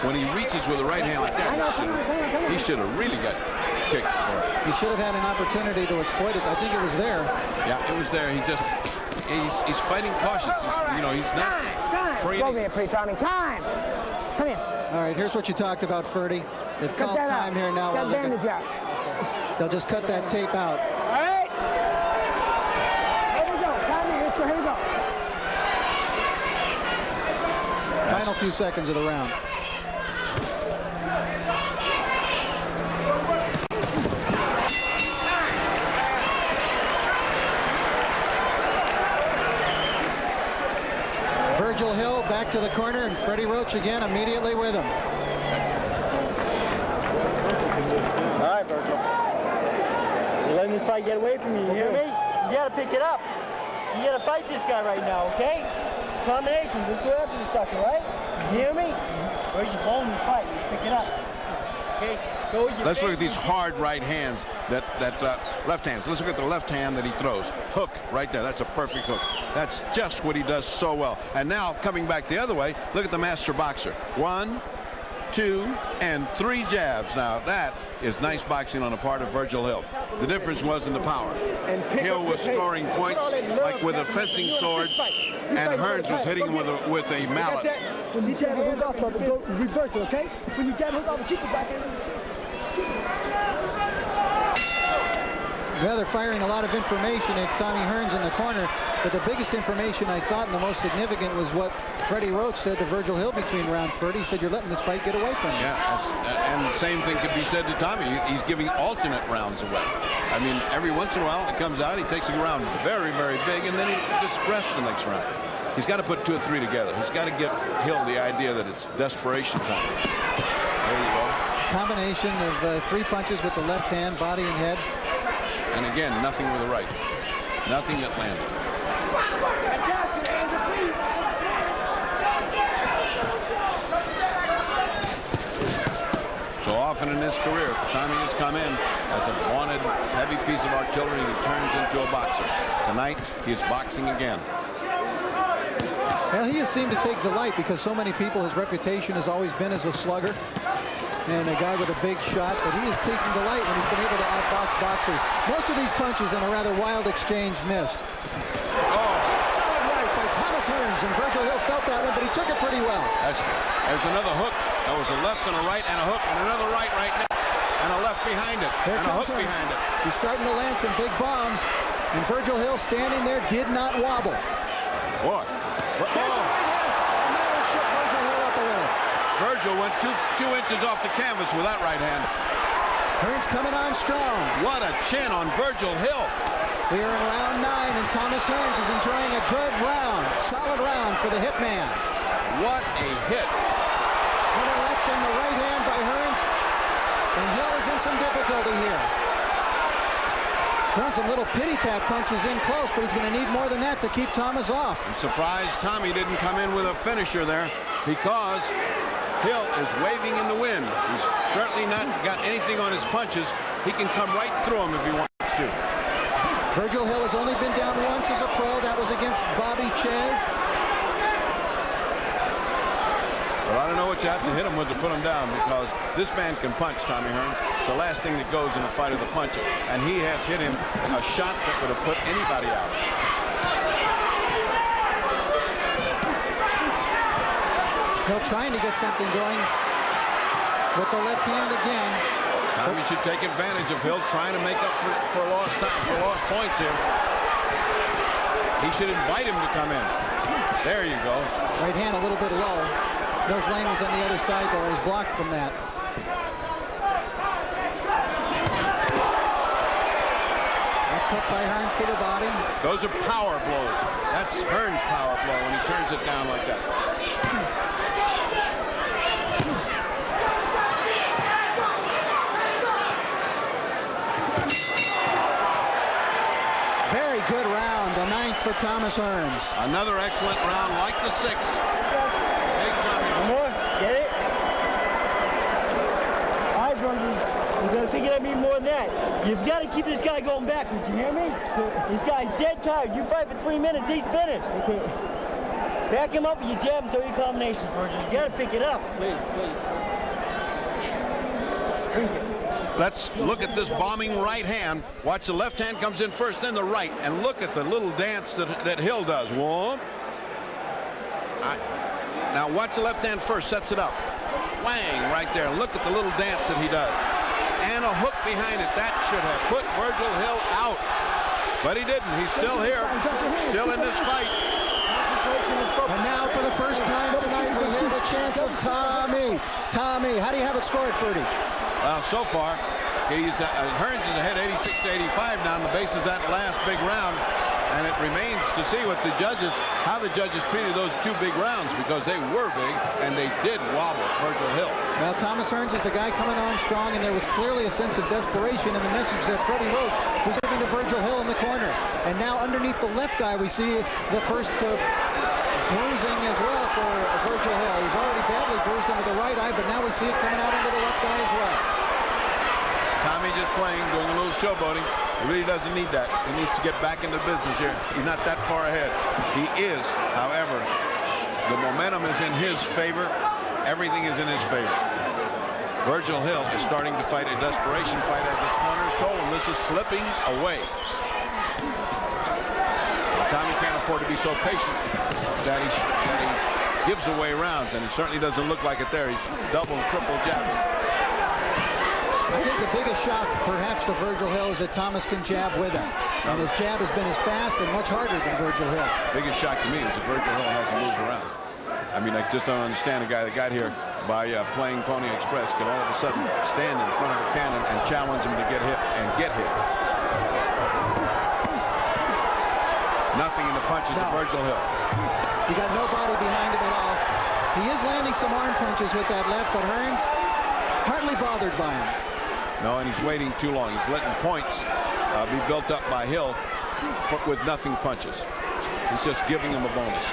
when he reaches with a right hand like that, he should have really got kicked for it. He should have had an opportunity to exploit it. I think it was there. Yeah, it was there. He's fighting cautious. He's not free. Go there, Tommy. Time. Come here. All right, here's what you talked about, Ferdy. They've called time here now. They'll just cut that tape out. All right. Here we go. Tommy, let's go. Here we go. Final few seconds of the round. Virgil Hill back to the corner, and Freddie Roach again immediately with him. All right, Virgil. You're letting this fight get away from you, you hear me? You got to pick it up. You got to fight this guy right now, okay? Combinations, let's go after this sucker, right? You hear me? Where's your bone in the fight? Let's pick it up. Okay? Go with your Let's look at face. these hard right hands, left hands. Let's look at the left hand that he throws. Hook right there. That's a perfect hook. That's just what he does so well. And now coming back the other way, look at the master boxer. 1, 2, and 3 jabs. Now that is nice boxing on the part of Virgil Hill. The difference was in the power. Hill was scoring points like with a fencing sword, and Hearns was hitting him with a mallet. When you jab it off of it, go reverse it, okay? When you jab it off, keep it back in. Well, they're firing a lot of information at Tommy Hearns in the corner, but the biggest information I thought and the most significant was what Freddie Roach said to Virgil Hill between rounds 30. He said, "You're letting this fight get away from you." Yeah, and the same thing could be said to Tommy. He's giving alternate rounds away. I mean, every once in a while it comes out, he takes a round very, very big, and then he just rests the next round. He's got to put 2 or 3 together. He's got to get Hill the idea that it's desperation time. There you go. Combination of 3 punches with the left hand, body and head. And again, nothing with the right. Nothing that landed. So often in his career, Tommy has come in as a wanted heavy piece of artillery and he turns into a boxer. Tonight, he's boxing again. Well, he has seemed to take delight because so many people, his reputation has always been as a slugger and a guy with a big shot, but he is taking delight when he's been able to outbox boxers. Most of these punches in a rather wild exchange missed. Oh. Solid right by Thomas Hearns, and Virgil Hill felt that one, but he took it pretty well. There's another hook. That was a left and a right and a hook and another right now. And a left behind it. Here and a hook Hearns. behind it. He's starting to land some big bombs, and Virgil Hill standing there did not wobble. Boy. Virgil went two inches off the canvas with that right hand. Hearns coming on strong. What a chin on Virgil Hill. We are in round 9, and Thomas Hearns is enjoying a good round. Solid round for the hitman. What a hit. To the left and the right hand by Hearns. And Hill is in some difficulty here. Throwing some little pity-pat punches in close, but he's going to need more than that to keep Thomas off. I'm surprised Tommy didn't come in with a finisher there because Hill is waving in the wind. He's certainly not got anything on his punches. He can come right through them if he wants to. Virgil Hill has only been down once as a pro. That was against Bobby Ches. Well, I don't know what you have to hit him with to put him down because this man can punch, Tommy Hearns. It's the last thing that goes in a fight of the punch. And he has hit him a shot that would have put anybody out. Hill trying to get something going with the left hand again. Tommy should take advantage of Hill trying to make up for lost time, for lost points here. He should invite him to come in. There you go. Right hand a little bit low. Hill's lane was on the other side there. He's blocked from that. Left hook by Hearns to the body. Those are power blows. That's Hearns' power blow when he turns it down like that. Very good round, the 9th for Thomas Hearns. Another excellent round like the 6th. Big Tommy. One more. Get it? All right, brothers. You gotta pick it up even more than that. You've got to keep this guy going backwards. You hear me? This guy's dead tired. You fight for 3 minutes. He's finished. Okay. Back him up with your jab and throw your combinations, Virgil. You got to pick it up. Please. Drink it. Let's look at this bombing right hand. Watch, the left hand comes in first, then the right. And look at the little dance that Hill does. Whoa. Now watch the left hand first, sets it up. Whang, right there. Look at the little dance that he does. And a hook behind it. That should have put Virgil Hill out. But he didn't. He's still here. Still in this fight. And now for the first time tonight, we hear the chants of Tommy. Tommy, how do you have it scored, Ferdy? Well, so far, Hearns is ahead 86-85 now on the basis of that last big round. And it remains to see how the judges treated those 2 big rounds, because they were big and they did wobble Virgil Hill. Well, Thomas Hearns is the guy coming on strong, and there was clearly a sense of desperation in the message that Freddie Roach was giving to Virgil Hill in the corner. And now underneath the left eye, we see the first Bruising as well for Virgil Hill. He's already badly bruised under the right eye, but now we see it coming out under the left eye as well. Tommy just playing, doing a little showboating. He really doesn't need that. He needs to get back into business here. He's not that far ahead. He is, however, the momentum is in his favor. Everything is in his favor. Virgil Hill is starting to fight a desperation fight, as his corners told him. This is slipping away. Tommy can't afford to be so patient that he gives away rounds, and it certainly doesn't look like it there. He's double and triple jabbing. I think the biggest shock, perhaps, to Virgil Hill is that Thomas can jab with him. And his jab has been as fast and much harder than Virgil Hill. Biggest shock to me is that Virgil Hill hasn't moved around. I mean, I just don't understand a guy that got here by playing Pony Express can all of a sudden stand in front of a cannon and challenge him to get hit and get hit. Nothing in the punches of Virgil Hill. He got no body behind him at all. He is landing some arm punches with that left, but Hearns hardly bothered by him. No, and he's waiting too long. He's letting points be built up by Hill with nothing punches. He's just giving him a bonus.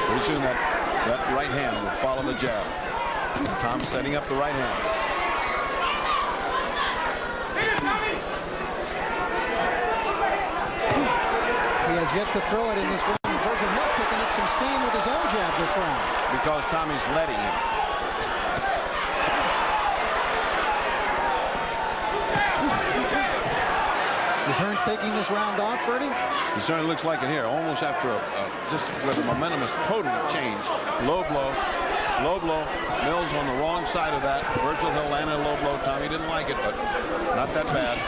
Pretty soon that right hand will follow the jab. Tom setting up the right hand. He has yet to throw it in this round. Virgil Hill's picking up some steam with his own jab this round. Because Tommy's letting him. Is Hearns taking this round off, Freddie? He certainly looks like it here. Almost after just where the momentum has totally changed. Low blow. Low blow. Mills on the wrong side of that. Virgil Hill landed a low blow. Tommy didn't like it, but not that bad.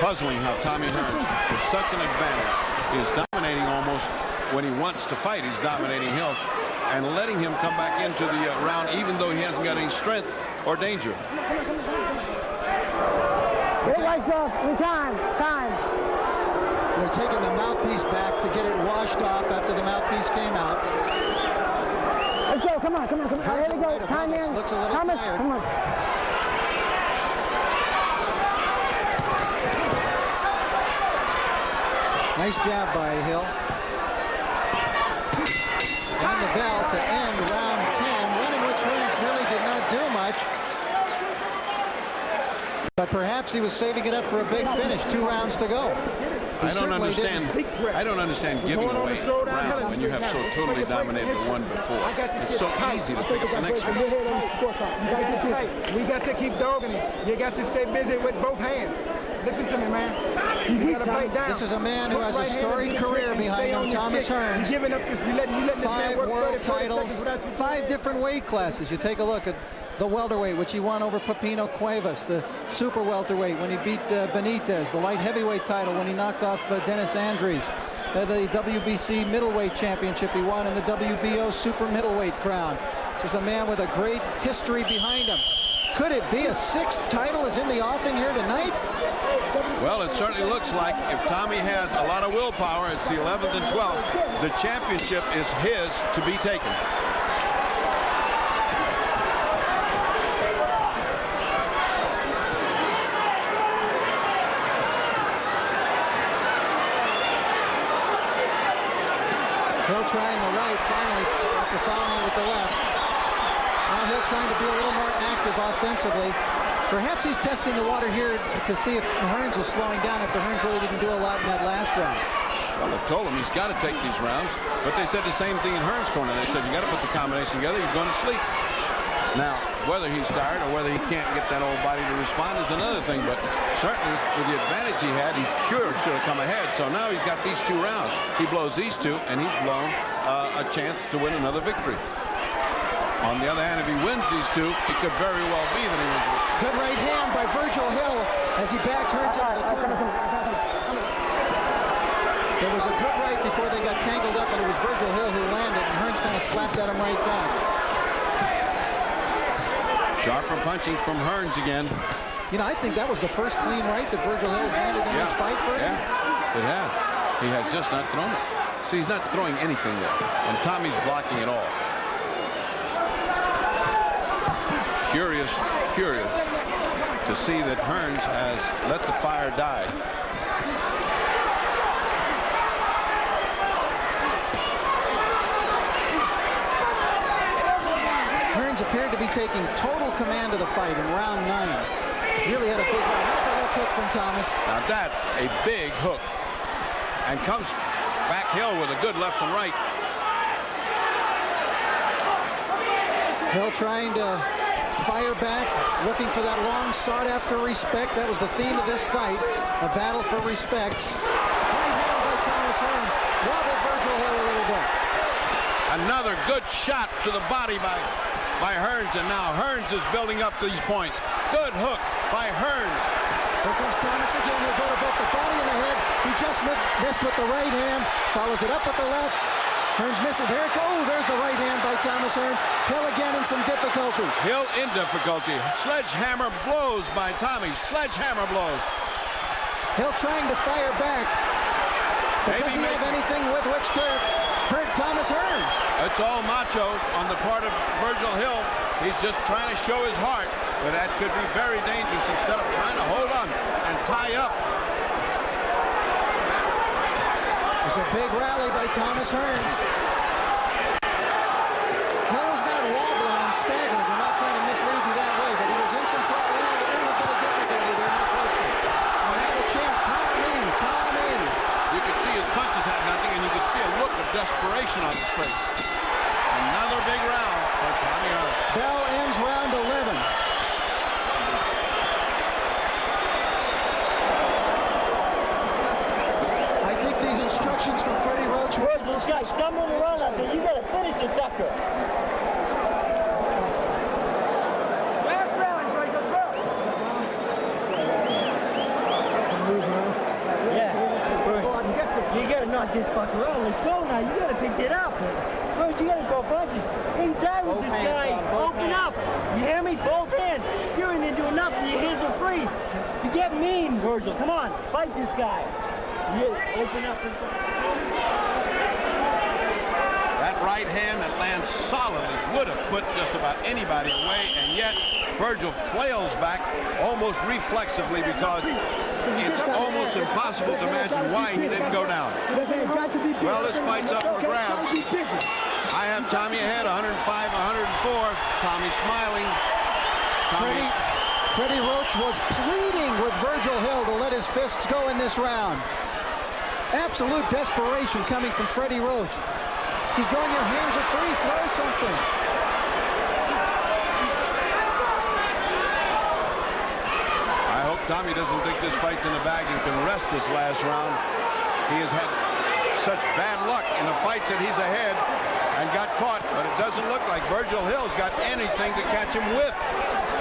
Puzzling how Tommy Hearns, with such an advantage, is dominating almost when he wants to fight. He's dominating Hill and letting him come back into the round even though he hasn't got any strength or danger. Get it right off. Time. They're taking the mouthpiece back to get it washed off after the mouthpiece came out. Let's go. Come on. Here we go. Time in. Looks a little Thomas, tired. come on. Nice jab by Hill. And the bell to end round 10, one in which Hearns really did not do much. But perhaps he was saving it up for a big finish. 2 rounds to go. I don't understand giving away rounds when you have so totally dominated the one before. It's so easy to pick up the next one. We got to keep dogging it. You got to stay busy with both hands. Listen to me, man. You gotta bite down. This is a man who has a storied career behind him, Thomas Hearns. Giving up this, you letting 5 world titles, 5 different weight classes. You take a look at the welterweight, which he won over Pepino Cuevas, the super welterweight when he beat Benitez, the light heavyweight title when he knocked off Dennis Andrews, the WBC middleweight championship he won, and the WBO super middleweight crown. This is a man with a great history behind him. Could it be a 6th title is in the offing here tonight? Well, it certainly looks like if Tommy has a lot of willpower, it's the 11th and 12th. The championship is his to be taken. Hill trying the right finally after following it with the left. Now Hill trying to be a little more active offensively. Perhaps he's testing the water here to see if Hearns is slowing down after Hearns really didn't do a lot in that last round. Well, they told him he's got to take these rounds, but they said the same thing in Hearns' corner. They said you got to put the combination together, you're going to sleep. Now, whether he's tired or whether he can't get that old body to respond is another thing, but certainly with the advantage he had, he sure should have come ahead. So now he's got these 2 rounds. He blows these 2, and he's blown a chance to win another victory. On the other hand, if he wins these 2, it could very well be that he wins it. Good right hand by Virgil Hill as he backed Hearns into the corner. There was a good right before they got tangled up, and it was Virgil Hill who landed, and Hearns kind of slapped at him right back. Sharper punching from Hearns again. You know, I think that was the first clean right that Virgil Hill landed in this fight for him. Yeah, it has. He has just not thrown it. See, he's not throwing anything there. And Tommy's blocking it all. Curious to see that Hearns has let the fire die. Hearns appeared to be taking total command of the fight in round 9. Really had a big round. Here's the left hook from Thomas. Now that's a big hook. And comes back Hill with a good left and right. Hill trying to fire back, looking for that long sought-after respect. That was the theme of this fight, a battle for respect. Right hand by Thomas Hearns. Wobbled Virgil Hill a little bit. Another good shot to the body by Hearns, and now Hearns is building up these points. Good hook by Hearns. Here comes Thomas again. He'll go to both the body and the head. He just missed with the right hand. Follows it up with the left. Hearns misses. There it goes. There's the right hand by Thomas Hearns. Hill again in some difficulty. Hill in difficulty. Sledgehammer blows by Tommy. Sledgehammer blows. Hill trying to fire back. But does he have anything with which to hurt Thomas Hearns? It's all macho on the part of Virgil Hill. He's just trying to show his heart, but that could be very dangerous instead of trying to hold on and tie up. It's a big rally by Thomas Hearns. Hill was not wobbling and staggering. We're not trying to mislead you that way, but he was in some little bit of difficulty there, no question. And now the champ, Tommy. You could see his punches had nothing, and you could see a look of desperation on his face. Another big round for Tommy Hearns. Bell ends round 11. I think these instructions from Freddie Roach. This guy's stumbling around out there. You gotta finish the sucker. Last round, Virgil, throw. You gotta knock this fucker out. Let's go now. You gotta pick it up. Bro, you gotta go punches. Inside with this guy. Open up. You hear me? Both hands. You're in there doing nothing. Your hands are free. You get mean, Virgil. Come on. Fight this guy. Yeah, open up. That right hand that lands solidly would have put just about anybody away, and yet Virgil flails back almost reflexively because it's almost impossible to imagine why he didn't go down. Well, this fight's up for grabs. I have Tommy ahead, 105, 104. Tommy smiling. Freddie Roach was pleading with Virgil Hill to let his fists go in this round. Absolute desperation coming from Freddie Roach. He's going, your hands are free, throw something. I hope Tommy doesn't think this fight's in the bag and can rest this last round. He has had such bad luck in the fights that he's ahead and got caught, but it doesn't look like Virgil Hill's got anything to catch him with.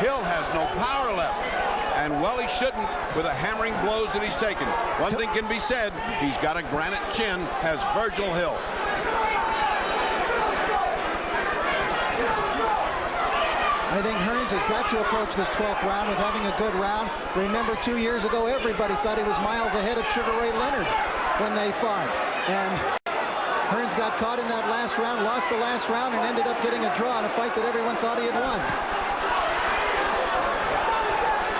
Hill has no power left, and well, he shouldn't with the hammering blows that he's taken. One thing can be said, he's got a granite chin, has Virgil Hill. I think Hearns has got to approach this 12th round with having a good round. Remember, 2 years ago, everybody thought he was miles ahead of Sugar Ray Leonard when they fought. And Hearns got caught in that last round, lost the last round, and ended up getting a draw in a fight that everyone thought he had won.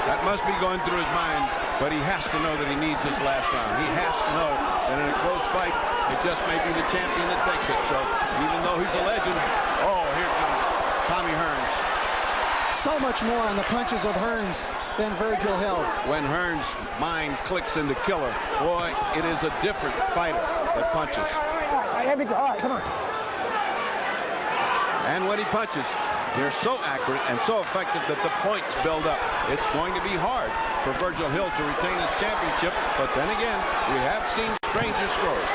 That must be going through his mind, but he has to know that he needs this last round. He has to know that in a close fight, it just may be the champion that takes it. So even though he's a legend, oh, here comes Tommy Hearns. So much more on the punches of Hearns than Virgil Hill. When Hearns' mind clicks into killer, boy, it is a different fighter that punches. All right, come on. And when he punches, they're so accurate and so effective that the points build up. It's going to be hard for Virgil Hill to retain his championship, but then again, we have seen stranger scores.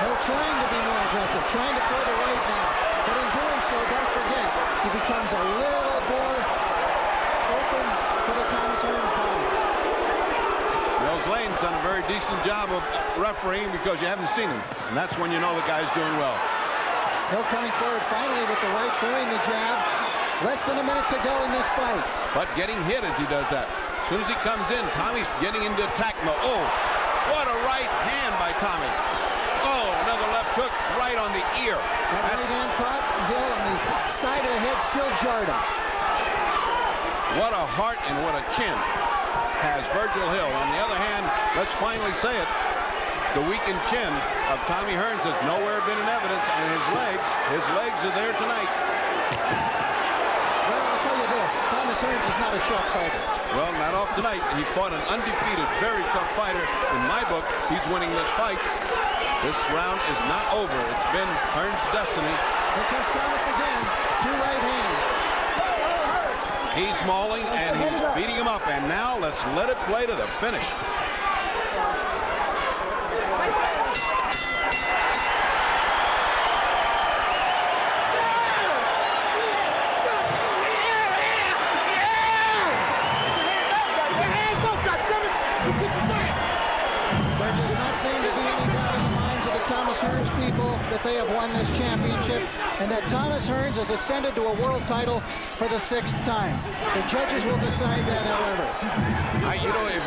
Hill trying to be more aggressive, trying to throw the right now. But in doing so, don't forget, he becomes a little more open for the Thomas Hearns bombs. Mills Lane's done a very decent job of refereeing because you haven't seen him, and that's when you know the guy's doing well. Hill coming forward finally with the right, throwing the jab. Less than a minute to go in this fight. But getting hit as he does that. As soon as he comes in, Tommy's getting into attack mode. Oh, what a right hand by Tommy. Oh, another left hook right on the ear. That right hand caught Hill on the side of the head, still jarred him. What a heart and what a chin has Virgil Hill. On the other hand, let's finally say it, the weakened chin of Tommy Hearns has nowhere been in evidence, and his legs are there tonight. Well, I'll tell you this, Thomas Hearns is not a sharp fighter. Well, not off tonight. He fought an undefeated, very tough fighter. In my book, he's winning this fight. This round is not over. It's been Hearns' destiny. Here comes Thomas again. 2 right hands. He's mauling and he's beating him up. And now let's let it play to the finish. There does not seem to be any doubt in the minds of the Thomas Hearns people that they have won this championship, and that Thomas Hearns has ascended to a world title for the 6th time. The judges will decide that, however. You know, as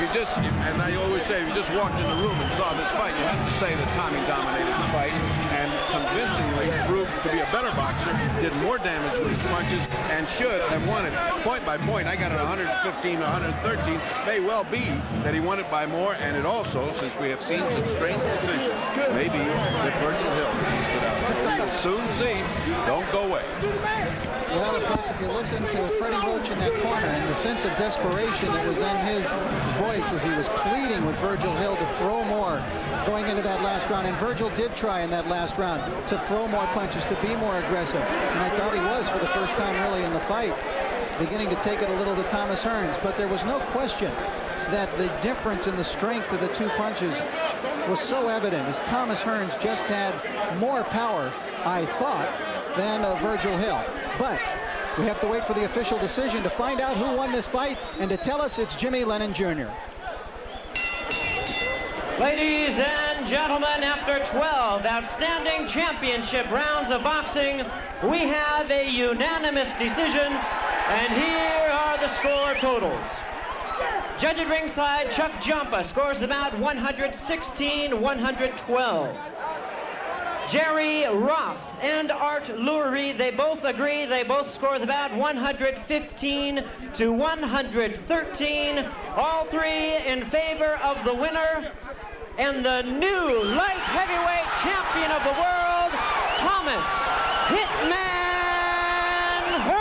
I always say, if you just walked in the room and saw this fight, you have to say that Tommy dominated the fight and convincingly proved to be a better boxer, did more damage with his punches, and should have won it point by point. I got it 115 to 113. May well be that he won it by more, and it also, since we have seen some strange decisions, may be that Virgil Hill has put out. So we will soon see. Don't go away. Well, of course, if you listen to Freddie Roach in that corner and the sense of desperation that was in his voice as he was pleading with Virgil Hill to throw more going into that last round, and Virgil did try in that last round to throw more punches, to be more aggressive, and I thought he was for the first time really in the fight, beginning to take it a little to Thomas Hearns, but there was no question that the difference in the strength of the 2 punches was so evident, as Thomas Hearns just had more power, I thought, than Virgil Hill. But we have to wait for the official decision to find out who won this fight, and to tell us it's Jimmy Lennon Jr. Ladies and gentlemen, after 12 outstanding championship rounds of boxing, we have a unanimous decision, and here are the score totals. Judge at ringside, Chuck Giampa, scores the bout 116-112. Jerry Roth and Art Lurie, they both agree, they both score the bout 115-113. All 3 in favor of the winner and the new light heavyweight champion of the world, Thomas Hitman Hearns.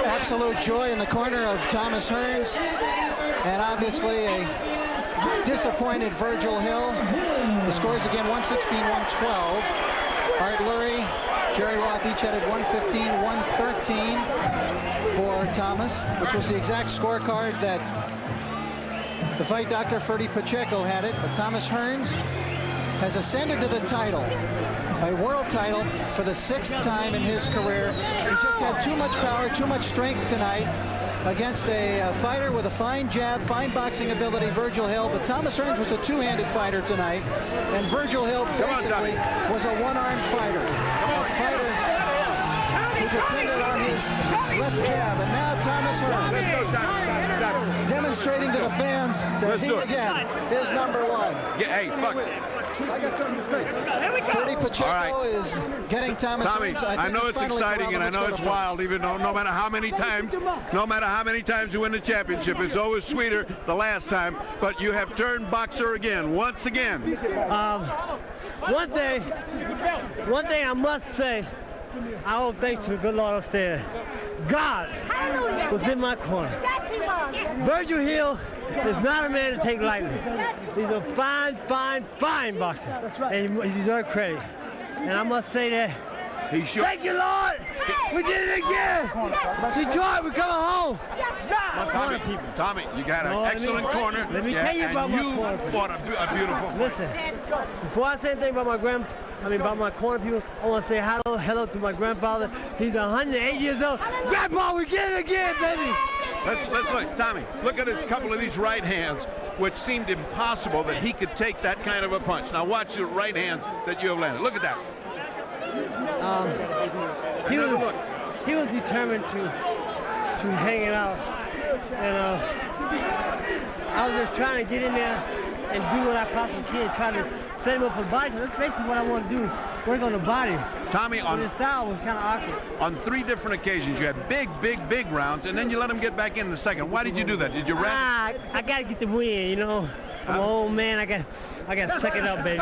Absolute joy in the corner of Thomas Hearns, and obviously a disappointed Virgil Hill. The scores again 116-112. Art Lurie, Jerry Roth each headed 115-113 for Thomas, which was the exact scorecard that the fight doctor Ferdy Pacheco had it. But Thomas Hearns has ascended to the title, a world title, for the 6th time in his career. He just had too much power, too much strength tonight against a fighter with a fine jab, fine boxing ability, Virgil Hill. But Thomas Hearns was a 2-handed fighter tonight, and Virgil Hill basically was a 1-armed fighter. A fighter who depended on his left jab. And now Thomas Hearns demonstrating to the fans that he again is number 1. Yeah, hey, fuck. I got something to say. Ferdy Pacheco is getting Thomas Tommy, Hearns. I know it's exciting and I know it's wild, even though no matter how many times you win the championship, it's always sweeter the last time. But you have turned boxer again, once again. One thing I must say, I owe thanks to the good Lord upstairs. God was in my corner. Virgil Hill is not a man to take lightly. He's a fine, fine, fine boxer. That's right. And he deserves credit. And I must say that He should. Thank you, Lord. We did it again. Detroit, we're coming home. Tommy, you got an excellent corner. Let me tell you about my corner. You fought a beautiful fight. Listen, before I say anything about about my corner people, I want to say hello to my grandfather. He's 108 years old. Grandpa, we did it again, baby. Let's look, Tommy. Look at a couple of these right hands, which seemed impossible that he could take that kind of a punch. Now watch the right hands that you have landed. Look at that. He was determined to hang it out, and I was just trying to get in there and do what I possibly can, try to set him up for body. So that's basically what I want to do, work on the body. Tommy, his style was kind of awkward. On 3 different occasions, you had big rounds, and then you let him get back in the second. Why did you do that? Did you rest? I got to get the win, you know. I'm an old man. I got to suck it up, baby.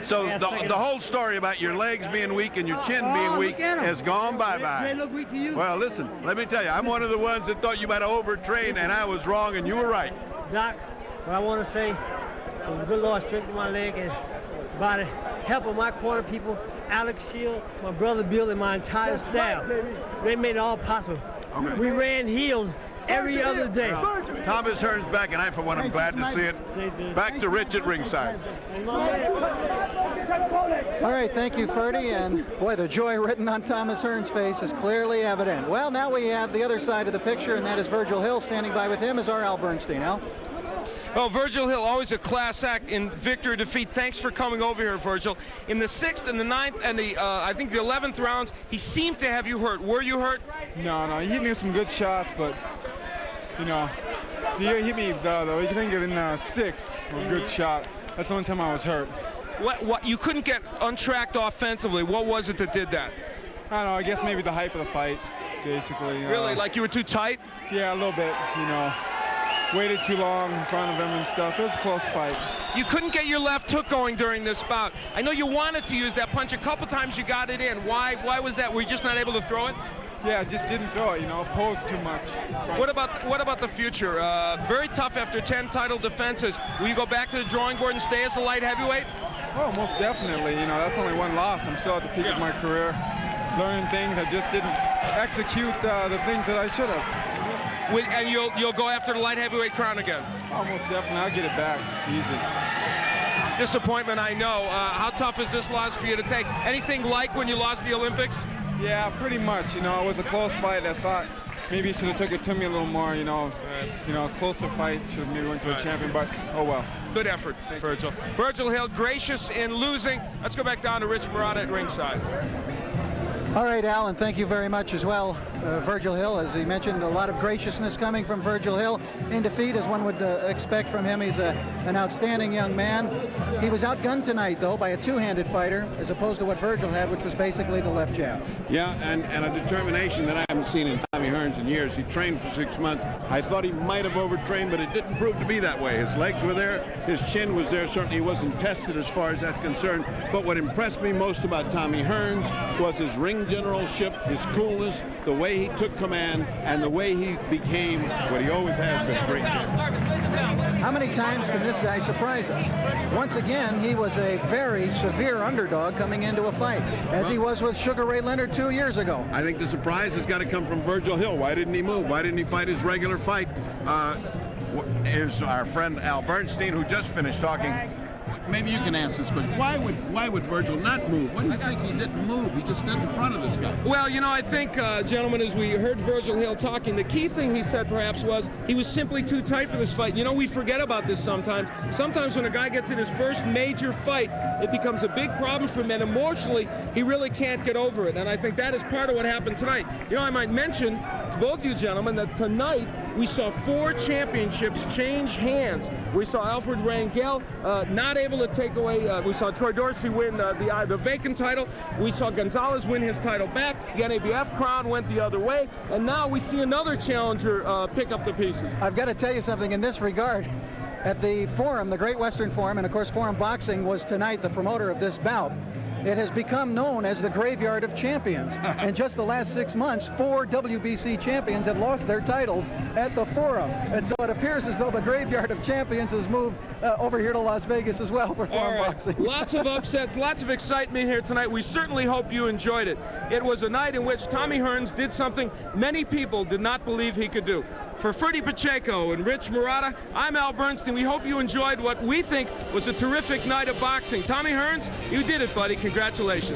So the whole story about your legs being weak and your chin being weak has gone bye-bye. They look weak to you? Well, listen, let me tell you, I'm one of the ones that thought you might have overtrained, and I was wrong, and you were right. Doc, what I want to say, the good Lord strengthened my leg and body, helping my corner people, Alex Shield, my brother Bill, and my entire staff. They made it all possible. Okay. We ran heels every other day. Thomas Hearns back, and I, for one, am glad to see it. Back to Rich at ringside. All right, thank you, Ferdy. And boy, the joy written on Thomas Hearns' face is clearly evident. Well, now we have the other side of the picture, and that is Virgil Hill. Standing by with him is our Al Bernstein. Al? Well, Virgil Hill, always a class act in victory or defeat. Thanks for coming over here, Virgil. In the 6th and the 9th and the, I think the 11th rounds, he seemed to have you hurt. Were you hurt? No, he hit me with some good shots, but, you know, he hit me, I think in 6th, a good shot. That's the only time I was hurt. What, you couldn't get untracked offensively. What was it that did that? I don't know, I guess maybe the hype of the fight, basically. Really, like you were too tight? Yeah, a little bit, you know. Waited too long in front of him and stuff. It was a close fight. You couldn't get your left hook going during this bout. I know you wanted to use that punch. A couple times you got it in. Why was that? Were you just not able to throw it? Yeah, just didn't throw it, you know, opposed too much. What about the future? Very tough after 10 title defenses. Will you go back to the drawing board and stay as a light heavyweight? Oh, most definitely. You know, that's only one loss. I'm still at the peak of my career. Learning things. I just didn't execute the things that I should have. And you'll go after the light heavyweight crown again? Almost definitely. I'll get it back easy. Disappointment, I know. How tough is this loss for you to take? Anything like when you lost the Olympics? Yeah, pretty much. You know, it was a close fight. I thought maybe he should have took it to me a little more. You know, a closer fight. Should have maybe went to a champion, but oh well. Good effort, Virgil. Virgil Hill, gracious in losing. Let's go back down to Rich Murata at ringside. All right, Al, and thank you very much as well. Virgil Hill, as he mentioned, a lot of graciousness coming from Virgil Hill. In defeat, as one would expect from him, he's an outstanding young man. He was outgunned tonight, though, by a two-handed fighter, as opposed to what Virgil had, which was basically the left jab. Yeah, and a determination that I haven't seen in Tommy Hearns in years. He trained for 6 months. I thought he might have overtrained, but it didn't prove to be that way. His legs were there. His chin was there. Certainly he wasn't tested as far as that's concerned. But what impressed me most about Tommy Hearns was his ring generalship, his coolness, the way he took command, and the way he became what he always has been, a great champion. How many times can this guy surprise us? Once again, he was a very severe underdog coming into a fight, as he was with Sugar Ray Leonard 2 years ago. I think the surprise has got to come from Virgil Hill. Why didn't he move? Why didn't he fight his regular fight? Is our friend Al Bernstein, who just finished talking. Maybe you can answer this question. Why would Virgil not move? What do you think he didn't move? He just stood in front of this guy. Well, you know, I think, gentlemen, as we heard Virgil Hill talking, the key thing he said perhaps was he was simply too tight for this fight. You know, we forget about this sometimes. Sometimes when a guy gets in his first major fight, it becomes a big problem for him, and emotionally, he really can't get over it. And I think that is part of what happened tonight. You know, I might mention to both you gentlemen that tonight we saw 4 championships change hands. We saw Alfred Rangel not able to take away, we saw Troy Dorsey win the vacant title. We saw Gonzalez win his title back. The NABF crown went the other way. And now we see another challenger pick up the pieces. I've got to tell you something in this regard. At the Forum, the Great Western Forum, and of course Forum Boxing was tonight the promoter of this bout. it has become known as the graveyard of champions. In just the last 6 months, 4 WBC champions had lost their titles at the Forum. And so it appears as though the graveyard of champions has moved over here to Las Vegas as well for Forum Boxing. Lots of upsets, lots of excitement here tonight. We certainly hope you enjoyed it. It was a night in which Tommy Hearns did something many people did not believe he could do. For Freddie Pacheco and Rich Murata, I'm Al Bernstein. We hope you enjoyed what we think was a terrific night of boxing. Tommy Hearns, you did it, buddy. Congratulations.